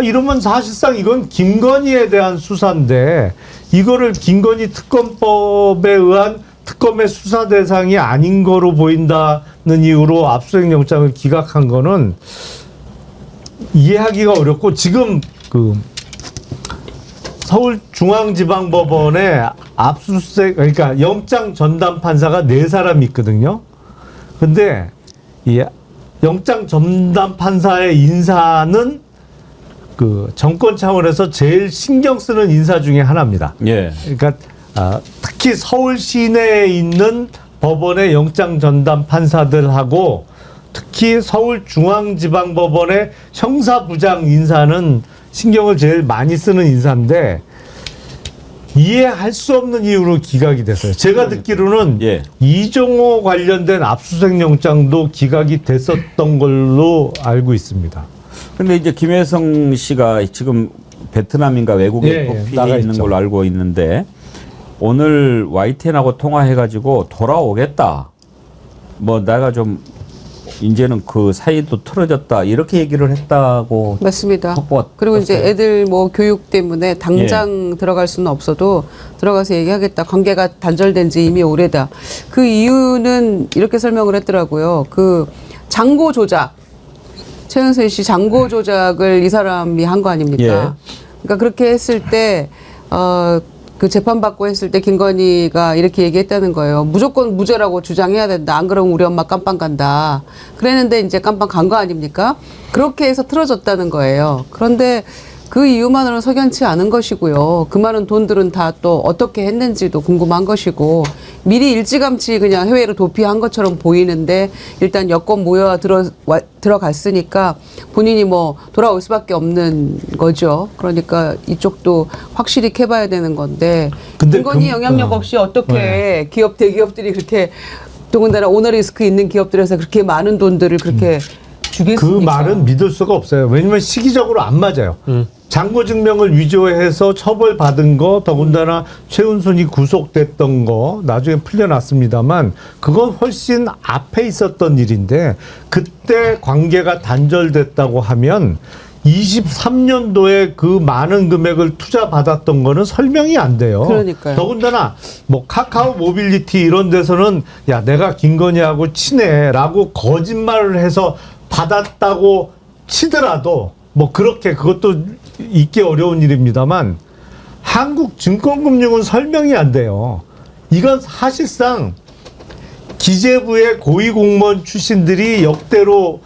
이러면 사실상 이건 김건희에 대한 수사인데, 이거를 김건희 특검법에 의한 특검의 수사 대상이 아닌 거로 보인다는 이유로 압수수색 영장을 기각한 거는 이해하기가 어렵고, 지금 그 서울중앙지방법원에 압수수색, 그러니까 영장 전담 판사가 4사람이 있거든요. 근데 이 영장 전담 판사의 인사는 그 정권 차원에서 제일 신경 쓰는 인사 중에 하나입니다. 예. 그러니까 특히 서울 시내에 있는 법원의 영장 전담 판사들하고 특히 서울중앙지방법원의 형사부장 인사는 신경을 제일 많이 쓰는 인사인데, 이해할 수 없는 이유로 기각이 됐어요. 제가 듣기로는 이종호 관련된 압수수색 영장도 기각이 됐었던 걸로 알고 있습니다. 근데 이제 김혜성 씨가 지금 베트남인가 외국에 나가 있는 걸로 알고 있는데, 오늘 YTN하고 통화해가지고 돌아오겠다. 뭐 내가 좀 이제는 그 사이도 틀어졌다 이렇게 얘기를 했다고. 맞습니다. 그리고 이제 애들 뭐 교육 때문에 당장 들어갈 수는 없어도 들어가서 얘기하겠다. 관계가 단절된 지 이미 오래다. 그 이유는 이렇게 설명을 했더라고요. 그 장고 조작, 최은순 씨 장고 조작을 이 사람이 한 거 아닙니까? 그러니까 그렇게 했을 때 그 재판받고 했을 때 김건희가 이렇게 얘기했다는 거예요. 무조건 무죄라고 주장해야 된다. 안 그러면 우리 엄마 깜빵 간다. 그랬는데 이제 깜빵 간 거 아닙니까? 그렇게 해서 틀어졌다는 거예요. 그런데 그 이유만으로는 석연치 않은 것이고요. 그 많은 돈들은 다 또 어떻게 했는지도 궁금한 것이고 미리 일찌감치 그냥 해외로 도피한 것처럼 보이는데 일단 여권 모여와 들어갔으니까 본인이 뭐 돌아올 수밖에 없는 거죠. 그러니까 이쪽도 확실히 캐봐야 되는 건데 김건희 영향력 없이 어떻게 기업 대기업들이 그렇게 더군다나 오너리스크 있는 기업들에서 그렇게 많은 돈들을 그렇게 주겠습니까? 그 말은 믿을 수가 없어요. 왜냐면 시기적으로 안 맞아요. 장고 증명을 위조해서 처벌받은 거, 더군다나 최은순이 구속됐던 거 나중에 풀려났습니다만 그건 훨씬 앞에 있었던 일인데 그때 관계가 단절됐다고 하면 23년도에 그 많은 금액을 투자받았던 거는 설명이 안 돼요. 그러니까요. 더군다나 뭐 카카오 모빌리티 이런 데서는 야 내가 김건희하고 친해라고 거짓말을 해서 받았다고 치더라도 뭐 그렇게 그것도 있기 어려운 일입니다만 한국증권금융은 설명이 안 돼요. 이건 사실상 기재부의 고위공무원 출신들이 역대로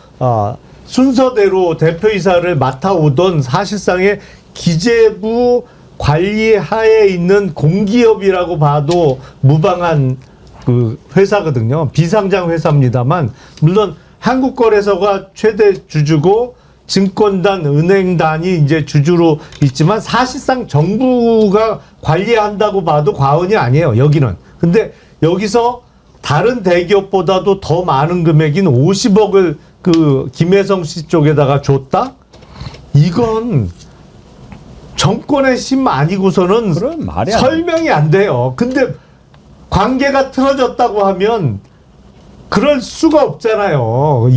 순서대로 대표이사를 맡아오던 사실상의 기재부 관리하에 있는 공기업이라고 봐도 무방한 그 회사거든요. 비상장 회사입니다만 물론 한국거래소가 최대 주주고 증권단, 은행단이 이제 주주로 있지만 사실상 정부가 관리한다고 봐도 과언이 아니에요. 여기는. 근데 여기서 다른 대기업보다도 더 많은 금액인 50억을 그 김혜성 씨 쪽에다가 줬다? 이건 정권의 심 아니고서는 설명이 안 돼요. 근데 관계가 틀어졌다고 하면 그럴 수가 없잖아요.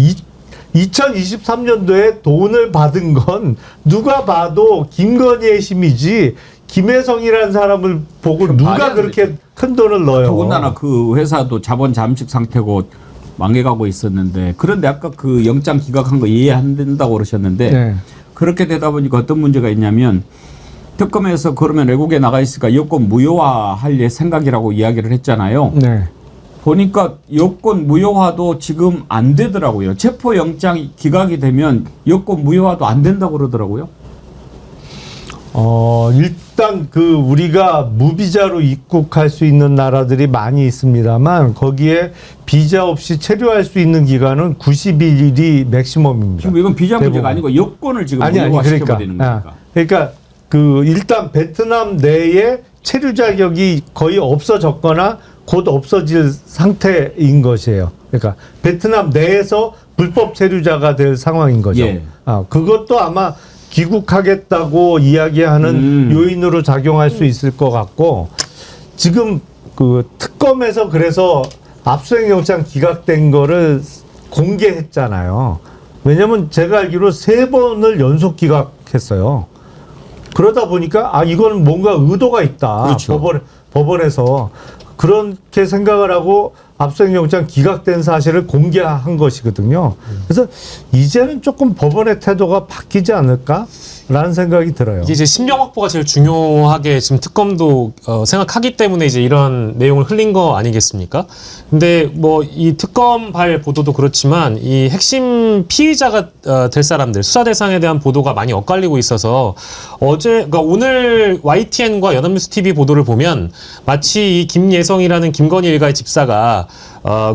2023년도에 돈을 받은 건 누가 봐도 김건희의 힘이지 김혜성이라는 사람을 보고 누가 그렇게 큰 돈을 넣어요. 더군다나 그 회사도 자본 잠식 상태고 망해가고 있었는데 그런데 아까 그 영장 기각한 거 이해 안 된다고 그러셨는데 네. 그렇게 되다 보니까 어떤 문제가 있냐면 특검에서 그러면 외국에 나가 있으니까 여권 무효화할 생각이라고 이야기를 했잖아요. 네. 보니까 여권 무효화도 지금 안 되더라고요. 체포영장이 기각이 되면 여권 무효화도 안 된다고 그러더라고요. 일단 그 우리가 무비자로 입국할 수 있는 나라들이 많이 있습니다만 거기에 비자 없이 체류할 수 있는 기간은 90일이 맥시멈입니다. 지금 이건 비자 문제가 아니고 여권을 지금 무효화시켜버리는 거니까. 그러니까 그 일단 베트남 내에 체류 자격이 거의 없어졌거나 곧 없어질 상태인 것이에요. 그러니까 베트남 내에서 불법 체류자가 될 상황인 거죠. 예. 그것도 아마 귀국하겠다고 이야기하는 요인으로 작용할 수 있을 것 같고 지금 그 특검에서 그래서 압수수색영장 기각된 거를 공개했잖아요. 왜냐면 제가 알기로 3번을 연속 기각했어요. 그러다 보니까 이건 뭔가 의도가 있다. 그렇죠. 법원에서 그렇게 생각을 하고 압수수색영장 기각된 사실을 공개한 것이거든요. 그래서 이제는 조금 법원의 태도가 바뀌지 않을까라는 생각이 들어요. 이게 이제 신병 확보가 제일 중요하게 지금 특검도 생각하기 때문에 이제 이런 내용을 흘린 거 아니겠습니까? 근데 뭐 이 특검발 보도도 그렇지만 이 핵심 피의자가 될 사람들 수사 대상에 대한 보도가 많이 엇갈리고 있어서 그러니까 오늘 YTN과 연합뉴스 TV 보도를 보면 마치 이 김예성이라는 김건희 일가의 집사가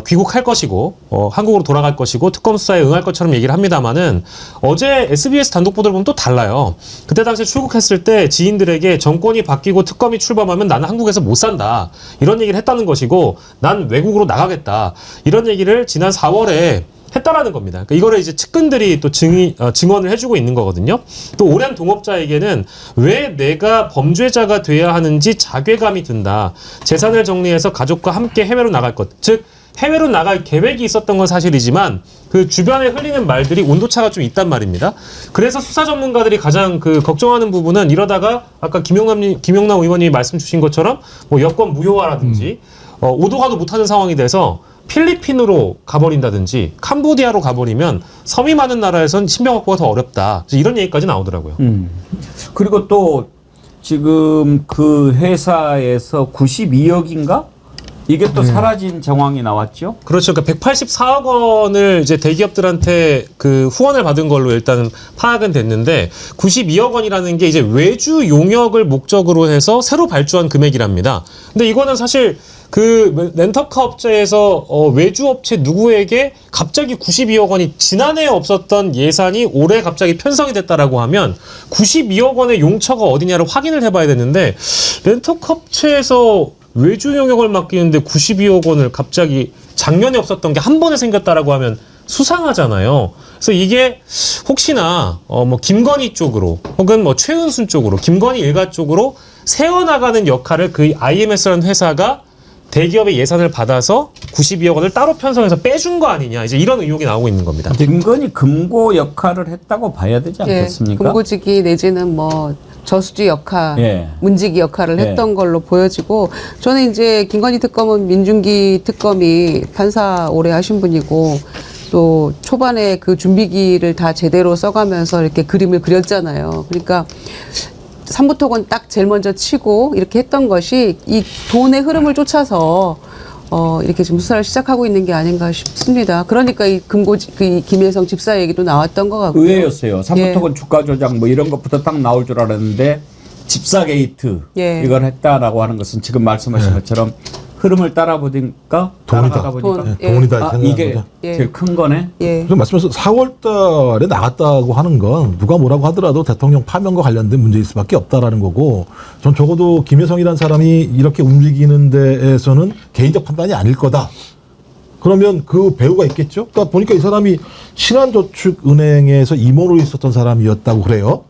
귀국할 것이고 한국으로 돌아갈 것이고 특검 수사에 응할 것처럼 얘기를 합니다만은 어제 SBS 단독 보도를 보면 또 달라요. 그때 당시에 출국했을 때 지인들에게 정권이 바뀌고 특검이 출범하면 나는 한국에서 못 산다 이런 얘기를 했다는 것이고 난 외국으로 나가겠다 이런 얘기를 지난 4월에 했다라는 겁니다. 그러니까 이거를 이제 측근들이 또 증언을 해주고 있는 거거든요. 또 오랜 동업자에게는 왜 내가 범죄자가 돼야 하는지 자괴감이 든다. 재산을 정리해서 가족과 함께 해외로 나갈 것. 즉 해외로 나갈 계획이 있었던 건 사실이지만 그 주변에 흘리는 말들이 온도차가 좀 있단 말입니다. 그래서 수사 전문가들이 가장 그 걱정하는 부분은 이러다가 아까 김영남 의원이 말씀 주신 것처럼 뭐 여권 무효화라든지 오도 가도 못하는 상황이 돼서 필리핀으로 가버린다든지 캄보디아로 가버리면 섬이 많은 나라에선 신병 확보가 더 어렵다. 이런 얘기까지 나오더라고요. 그리고 또 지금 그 회사에서 92억인가 이게 또 사라진 정황이 나왔죠? 그렇죠. 그러니까 184억 원을 이제 대기업들한테 그 후원을 받은 걸로 일단 파악은 됐는데 92억 원이라는 게 이제 외주 용역을 목적으로 해서 새로 발주한 금액이랍니다. 근데 이거는 사실 그 렌터카 업체에서 외주 업체 누구에게 갑자기 92억 원이 지난해에 없었던 예산이 올해 갑자기 편성이 됐다라고 하면 92억 원의 용처가 어디냐를 확인을 해봐야 되는데 렌터카 업체에서 외주 용역을 맡기는데 92억 원을 갑자기 작년에 없었던 게 한 번에 생겼다라고 하면 수상하잖아요. 그래서 이게 혹시나 뭐 김건희 쪽으로 혹은 뭐 최은순 쪽으로 김건희 일가 쪽으로 세워나가는 역할을 그 IMS라는 회사가 대기업의 예산을 받아서 92억 원을 따로 편성해서 빼준 거 아니냐 이제 이런 의혹이 나오고 있는 겁니다. 김건희 금고 역할을 했다고 봐야 되지 않겠습니까? 금고지기 내지는 뭐 저수지 역할, 문지기 역할을 했던 걸로 보여지고 저는 이제 김건희 특검은 민중기 특검이 판사 오래 하신 분이고 또 초반에 그 준비기를 다 제대로 써가면서 이렇게 그림을 그렸잖아요. 그러니까 삼부토건 딱 제일 먼저 치고 이렇게 했던 것이 이 돈의 흐름을 쫓아서 이렇게 지금 수사를 시작하고 있는 게 아닌가 싶습니다. 그러니까 이 그 김혜성 집사 얘기도 나왔던 것 같고요. 의외였어요. 삼부토건 주가 조작 뭐 이런 것부터 딱 나올 줄 알았는데 집사 게이트 이걸 했다라고 하는 것은 지금 말씀하신 것처럼 흐름을 따라가다 보니까 돈이다. 이게 제일 큰 거네. 그럼 말씀하신 4월 달에 나갔다고 하는 건 누가 뭐라고 하더라도 대통령 파면과 관련된 문제일 수밖에 없다라는 거고 전 적어도 김혜성이라는 사람이 이렇게 움직이는 데에서는 개인적 판단이 아닐 거다. 그러면 그 배우가 있겠죠? 그러니까 보니까 이 사람이 신한저축은행에서 임원으로 있었던 사람이었다고 그래요.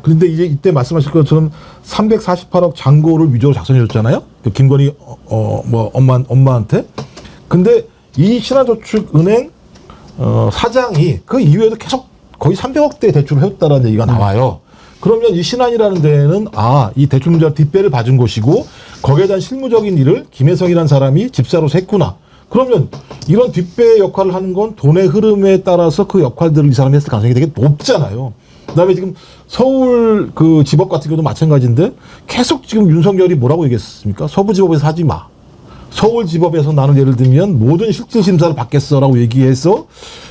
그런데 이제 이때 말씀하실 것처럼 348억 잔고를 위조로 작성해 줬잖아요. 김건희 뭐 엄마한테. 근데 이 신한저축은행 사장이 그 이후에도 계속 거의 300억대 대출을 해왔다라는 얘기가 나와요. 그러면 이 신한이라는 데는 이 대출 문제와 뒷배를 봐준 곳이고 거기에 대한 실무적인 일을 김혜성이라는 사람이 집사로서 했구나. 그러면 이런 뒷배 역할을 하는 건 돈의 흐름에 따라서 그 역할들을 이 사람이 했을 가능성이 되게 높잖아요. 그다음에 지금 서울 그 지법 같은 경우도 마찬가지인데 계속 지금 윤석열이 뭐라고 얘기했습니까? 서부지법에서 하지 마. 서울지법에서 나는 예를 들면 모든 실질심사를 받겠어라고 얘기해서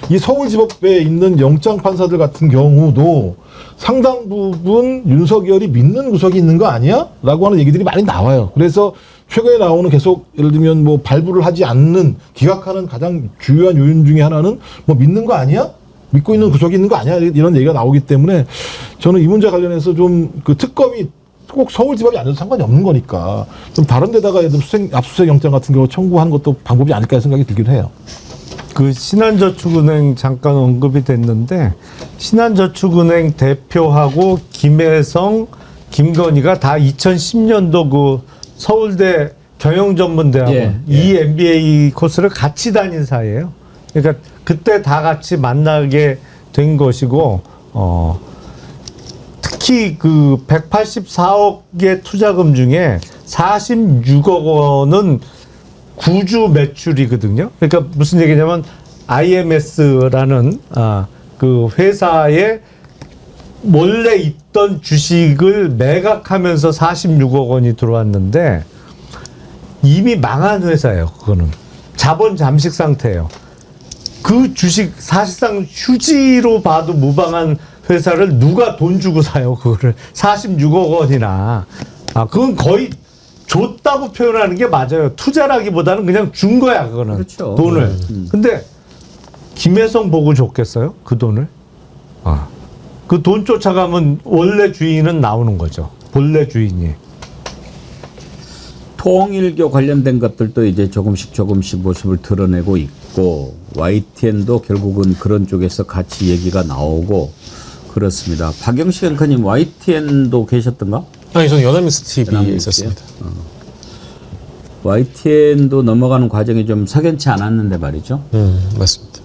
이 서울지법에 있는 영장판사들 같은 경우도 상당 부분 윤석열이 믿는 구석이 있는 거 아니야? 라고 하는 얘기들이 많이 나와요. 그래서 최근에 나오는 계속 예를 들면 뭐 발부를 하지 않는 기각하는 가장 주요한 요인 중에 하나는 뭐 믿는 거 아니야? 믿고 있는 구석이 있는 거 아니야? 이런 얘기가 나오기 때문에 저는 이 문제 관련해서 좀 그 특검이 꼭 서울지법이 아니어도 상관이 없는 거니까 좀 다른 데다가 예를 들면 압수수색 영장 같은 경우 청구하는 것도 방법이 아닐까 생각이 들긴 해요. 그 신한저축은행 잠깐 언급이 됐는데 신한저축은행 대표하고 김혜성, 김건희가 다 2010년도 그 서울대 경영전문대학원 이 MBA 코스를 같이 다닌 사이예요. 그러니까 그때 다 같이 만나게 된 것이고 특히 그 184억의 투자금 중에 46억 원은 구주 매출이거든요. 그러니까 무슨 얘기냐면 IMS라는 그 회사에 원래 있던 주식을 매각하면서 46억 원이 들어왔는데 이미 망한 회사예요. 그거는 자본 잠식 상태예요. 그 주식 사실상 휴지로 봐도 무방한 회사를 누가 돈 주고 사요? 그거를 46억 원이나. 그건 거의 줬다고 표현하는 게 맞아요. 투자라기보다는 그냥 준 거야, 그거는. 그렇죠. 돈을. 근데 김혜성 보고 줬겠어요? 그 돈을? 그 돈 쫓아가면 원래 주인은 나오는 거죠. 본래 주인이. 통일교 관련된 것들도 이제 조금씩 모습을 드러내고 있고 YTN도 결국은 그런 쪽에서 같이 얘기가 나오고 그렇습니다. 박영식 앵커님 YTN도 계셨던가? 아니 저는 연합뉴스 TV에 있었습니다. YTN도 넘어가는 과정이 좀 석연치 않았는데 말이죠. 맞습니다.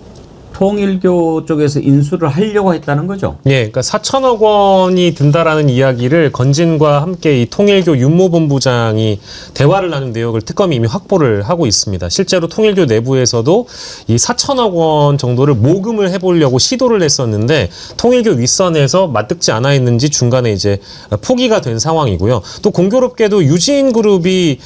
통일교 쪽에서 인수를 하려고 했다는 거죠. 예, 그러니까 4천억 원이 든다라는 이야기를 건진과 함께 이 통일교 윤모본부장이 대화를 나눈 내역을 특검이 이미 확보를 하고 있습니다. 실제로 통일교 내부에서도 이 4천억 원 정도를 모금을 해보려고 시도를 했었는데 통일교 윗선에서 맞듣지 않아 있는지 중간에 이제 포기가 된 상황이고요. 또 공교롭게도 유진그룹이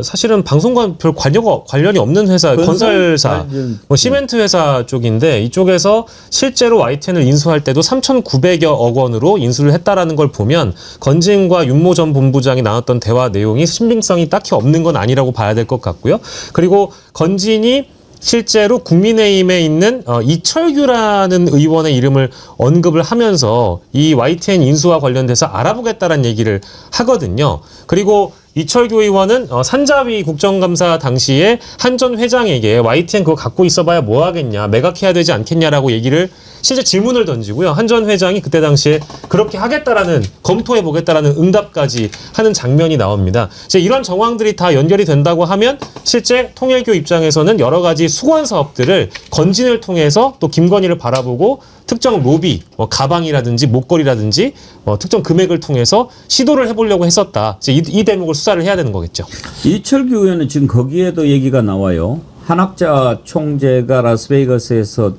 사실은 방송과 별 관련이 없는 회사, 건설사, 뭐 시멘트 회사 쪽인데 이쪽에서 실제로 YTN을 인수할 때도 3,900여 원으로 인수를 했다라는 걸 보면 건진과 윤모 전 본부장이 나눴던 대화 내용이 신빙성이 딱히 없는 건 아니라고 봐야 될 것 같고요. 그리고 건진이 실제로 국민의힘에 있는 이철규라는 의원의 이름을 언급을 하면서 이 YTN 인수와 관련돼서 알아보겠다라는 얘기를 하거든요. 그리고 이철규 의원은 산자위 국정감사 당시에 한 전 회장에게 YTN 그거 갖고 있어봐야 뭐 하겠냐, 매각해야 되지 않겠냐라고 얘기를 실제 질문을 던지고요. 한 전 회장이 그때 당시에 그렇게 하겠다라는, 검토해보겠다라는 응답까지 하는 장면이 나옵니다. 이제 이런 정황들이 다 연결이 된다고 하면 실제 통일교 입장에서는 여러 가지 수건 사업들을 건진을 통해서 또 김건희를 바라보고 특정 로비, 가방이라든지 목걸이라든지 특정 금액을 통해서 시도를 해보려고 했었다. 이제 이 대목을 수사를 해야 되는 거겠죠. 이철규 의원은 지금 거기에도 얘기가 나와요. 한학자 총재가 라스베이거스에서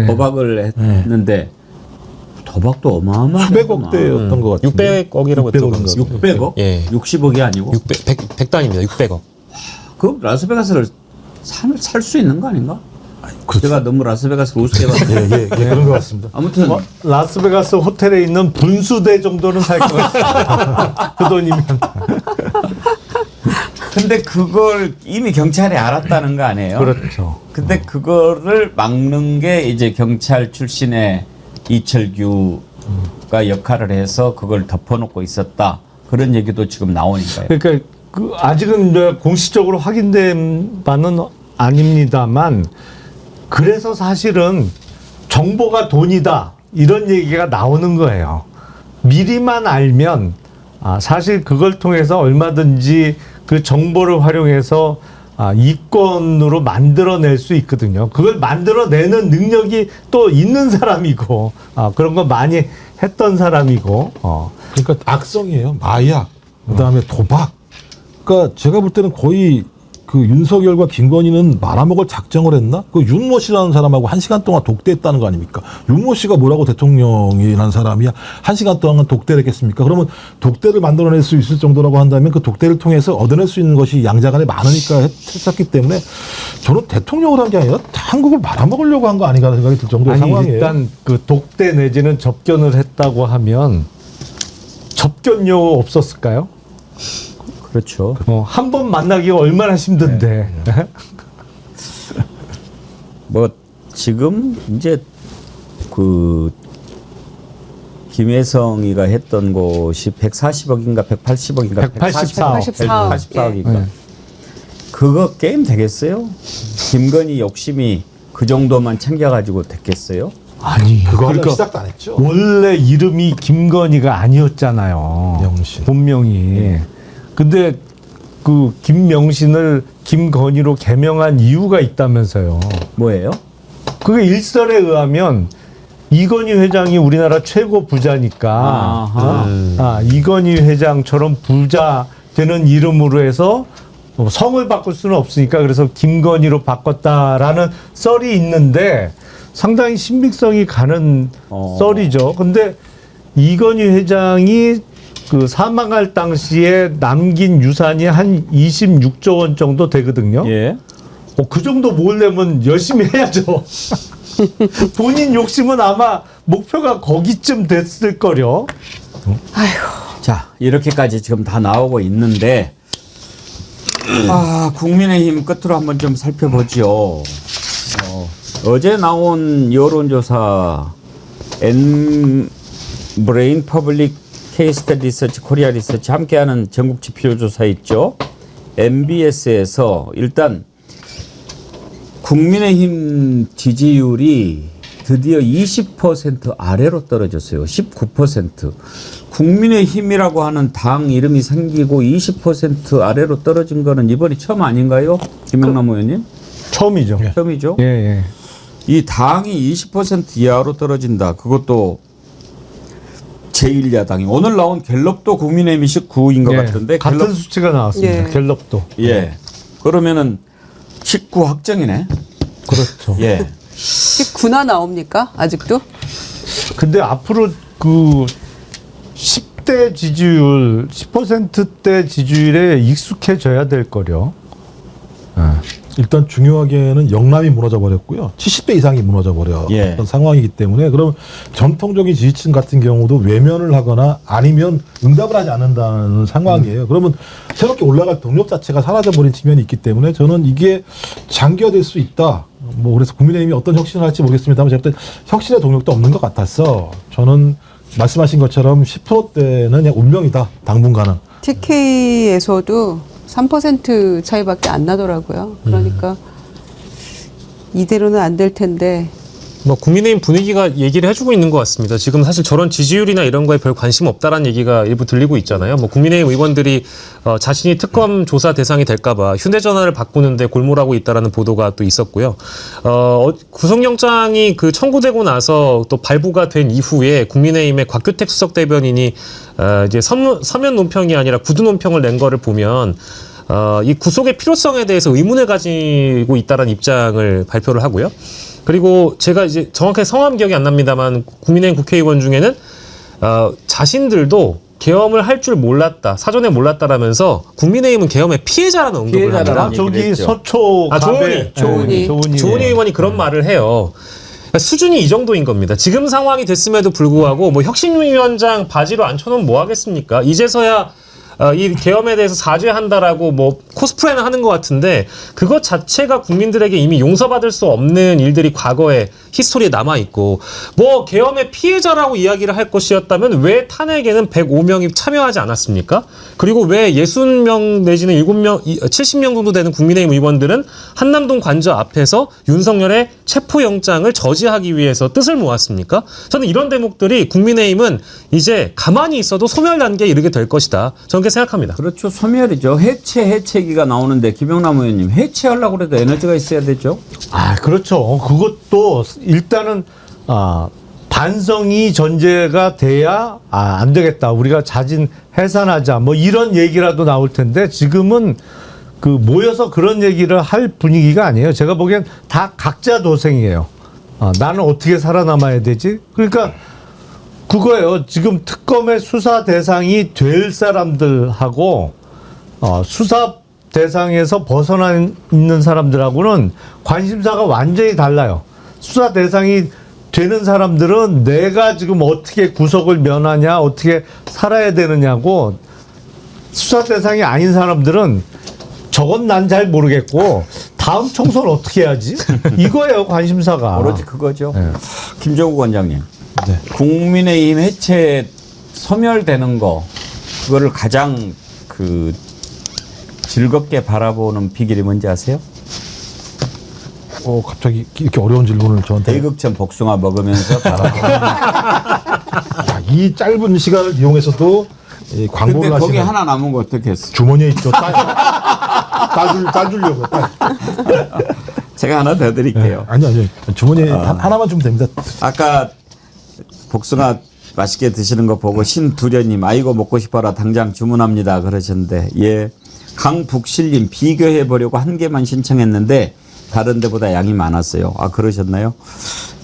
도박을 했는데 도박도 어마어마하게 800억대였던 것 같아요. 600억이라고 했던 600억? 예. 60억이 아니고? 100단입니다. 600억. 그 라스베가스를 살 수 있는 거 아닌가? 그렇죠. 제가 너무 라스베가스를 우습게 봤어요. 예, 그런 것 같습니다. 아무튼 라스베가스 호텔에 있는 분수대 정도는 살 것 같습니다. 그 돈이면. 근데 그걸 이미 경찰이 알았다는 거 아니에요? 그렇죠. 근데 그거를 막는 게 이제 경찰 출신의 이철규가 역할을 해서 그걸 덮어놓고 있었다. 그런 얘기도 지금 나오니까요. 그러니까 아직은 이제 공식적으로 확인된 바는 아닙니다만 그래서 사실은 정보가 돈이다 이런 얘기가 나오는 거예요. 미리만 알면 사실 그걸 통해서 얼마든지 그 정보를 활용해서 이권으로 만들어낼 수 있거든요. 그걸 만들어내는 능력이 또 있는 사람이고 그런 거 많이 했던 사람이고 그러니까 악성이에요. 마약, 그다음에 도박. 그러니까 제가 볼 때는 거의 그 윤석열과 김건희는 말아먹을 작정을 했나? 그 윤모 씨라는 사람하고 1시간 동안 독대했다는 거 아닙니까? 윤모 씨가 뭐라고 대통령이라는 사람이야 1시간 동안 독대를 했겠습니까? 그러면 독대를 만들어낼 수 있을 정도라고 한다면 그 독대를 통해서 얻어낼 수 있는 것이 양자간에 많으니까 했었기 때문에 저는 대통령을 한 게 아니라 한국을 말아먹으려고 한 거 아닌가 생각이 들 정도의 상황이에요. 일단 그 독대 내지는 접견을 했다고 하면 접견료 없었을까요? 그렇죠. 한 번 만나기가 얼마나 힘든데. 뭐 지금 이제 그 김혜성이가 했던 곳이 140억인가 180억인가 184억인가 그거 게임 되겠어요? 김건희 욕심이 그 정도만 챙겨가지고 됐겠어요? 아니 그거 그러니까 시작도 안 했죠. 원래 이름이 김건희가 아니었잖아요. 명신. 본명이. 근데 그 김명신을 김건희로 개명한 이유가 있다면서요. 뭐예요? 그게 일설에 의하면 이건희 회장이 우리나라 최고 부자니까 이건희 회장처럼 부자 되는 이름으로 해서 성을 바꿀 수는 없으니까 그래서 김건희로 바꿨다라는 썰이 있는데 상당히 신빙성이 가는 썰이죠. 근데 이건희 회장이 그 사망할 당시에 남긴 유산이 한 26조 원 정도 되거든요. 예. 그 정도 모으려면 열심히 해야죠. 본인 욕심은 아마 목표가 거기쯤 됐을 거려. 자, 이렇게까지 지금 다 나오고 있는데 국민의힘 끝으로 한번 좀 살펴보죠. 어제 나온 여론조사 N브레인 퍼블릭 케이스터 리서치 코리아 리서치 함께하는 전국 지표조사 있죠. MBS에서 일단 국민의힘 지지율이 드디어 20% 아래로 떨어졌어요. 19%. 국민의힘이라고 하는 당 이름이 생기고 20% 아래로 떨어진 거는 이번이 처음 아닌가요? 김영남 의원님? 처음이죠. 처음이죠. 예. 이 당이 20% 이하로 떨어진다. 그것도 제1야당이 오늘 나온 갤럽도 국민의힘이 19인 것 같은데 같은 갤럽, 수치가 나왔습니다. 예. 갤럽도. 예. 그러면은 19 확정이네. 그렇죠. 예. 19나 나옵니까? 아직도? 근데 앞으로 그 10대 지지율, 10%대 지지율에 익숙해져야 될 거려. 일단 중요하게는 영남이 무너져 버렸고요. 70대 이상이 무너져 버렸던 예. 상황이기 때문에 그럼 전통적인 지지층 같은 경우도 외면을 하거나 아니면 응답을 하지 않는다는 상황이에요. 그러면 새롭게 올라갈 동력 자체가 사라져 버린 측면이 있기 때문에 저는 이게 장기화될 수 있다. 뭐 그래서 국민의힘이 어떤 혁신을 할지 모르겠습니다만 제가 볼 때 혁신의 동력도 없는 것 같아서 저는 말씀하신 것처럼 10%대는 그냥 운명이다. 당분간은. TK에서도 3% 차이밖에 안 나더라고요. 그러니까 이대로는 안 될 텐데. 뭐 국민의힘 분위기가 얘기를 해주고 있는 것 같습니다. 지금 사실 저런 지지율이나 이런 거에 별 관심 없다라는 얘기가 일부 들리고 있잖아요. 뭐 국민의힘 의원들이 자신이 특검 조사 대상이 될까봐 휴대전화를 바꾸는데 골몰하고 있다라는 보도가 또 있었고요. 구속영장이 그 청구되고 나서 또 발부가 된 이후에 국민의힘의 곽규택 수석 대변인이 이제 서면 논평이 아니라 구두 논평을 낸 거를 보면 이 구속의 필요성에 대해서 의문을 가지고 있다라는 입장을 발표를 하고요. 그리고 제가 이제 정확하게 성함 기억이 안 납니다만 국민의힘 국회의원 중에는 자신들도 계엄을 할 줄 몰랐다, 사전에 몰랐다라면서 국민의힘은 계엄의 피해자라는 언급을 합니다. 저기 서초 조은희 의원이 그런 말을 해요. 그러니까 수준이 이 정도인 겁니다. 지금 상황이 됐음에도 불구하고 뭐 혁신위원장 바지로 앉혀놓으면 뭐 하겠습니까? 이제서야 이 계엄에 대해서 사죄한다라고 뭐 코스프레는 하는 것 같은데 그것 자체가 국민들에게 이미 용서받을 수 없는 일들이 과거에 히스토리에 남아있고 뭐 계엄의 피해자라고 이야기를 할 것이었다면 왜 탄핵에는 105명이 참여하지 않았습니까? 그리고 왜 60명 내지는 70명 정도 되는 국민의힘 의원들은 한남동 관저 앞에서 윤석열의 체포영장을 저지하기 위해서 뜻을 모았습니까? 저는 이런 대목들이 국민의힘은 이제 가만히 있어도 소멸 단계에 이르게 될 것이다. 저는 그렇게 생각합니다. 그렇죠. 소멸이죠. 해체기가 나오는데 김영남 의원님 해체하려고 해도 에너지가 있어야 되죠. 아, 그렇죠. 그것도 일단은 반성이 전제가 돼야 안 되겠다. 우리가 자진 해산하자. 뭐 이런 얘기라도 나올 텐데 지금은 그 모여서 그런 얘기를 할 분위기가 아니에요. 제가 보기엔 다 각자 도생이에요. 나는 어떻게 살아남아야 되지? 그러니까 그거예요. 지금 특검의 수사 대상이 될 사람들하고 수사 대상에서 벗어나 있는 사람들하고는 관심사가 완전히 달라요. 수사 대상이 되는 사람들은 내가 지금 어떻게 구속을 면하냐, 어떻게 살아야 되느냐고, 수사 대상이 아닌 사람들은 저건 난 잘 모르겠고 다음 총선 어떻게 해야지? 이거예요, 관심사가. 오로지 그거죠. 네. 김종국 원장님. 네. 국민의힘 해체 소멸되는 거 그거를 가장 그 즐겁게 바라보는 비결이 뭔지 아세요? 갑자기 이렇게 어려운 질문을 저한테. 대극점 복숭아 먹으면서 바라보는. 이 짧은 시간을 이용해서도 광고를 근데 거기 하시는. 하나 남은 거 어떻게 했어? 주머니에 있죠. 따주려고. 제가 하나 더 드릴게요. 아니요. 주머니에 하나만 주면 됩니다. 아까 복숭아 맛있게 드시는 거 보고 신두련님 아이고 먹고 싶어라 당장 주문합니다 그러셨는데, 예, 강북실님 비교해 보려고 한 개만 신청했는데 다른 데보다 양이 많았어요. 아, 그러셨나요?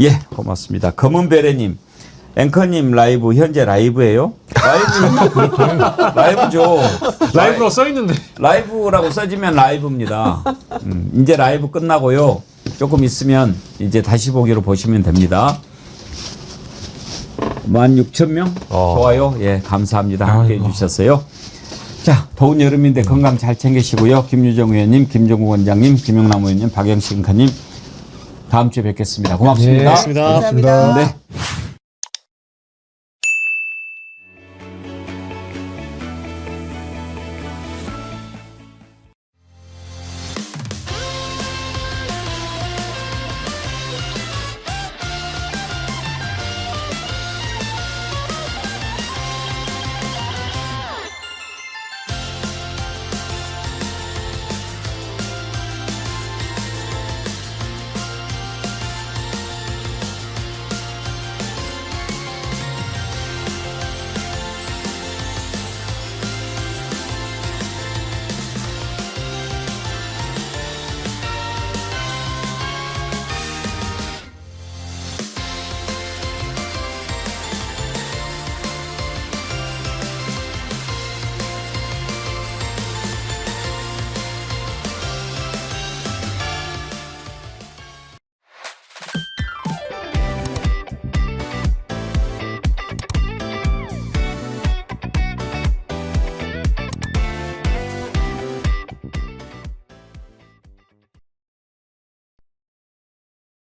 예, 고맙습니다. 검은베레님, 앵커님 라이브 현재 라이브예요? 라이브죠. 라이브로 써 있는데. 라이브라고 써지면 라이브입니다. 이제 라이브 끝나고요. 조금 있으면 이제 다시 보기로 보시면 됩니다. 16,000명? 좋아요. 예, 감사합니다. 함께 해주셨어요. 자, 더운 여름인데 건강 잘 챙기시고요. 김유정 의원님, 김종국 원장님, 김영남 의원님, 박영식 앵커님, 다음 주에 뵙겠습니다. 고맙습니다. 고맙습니다. 감사합니다. 네.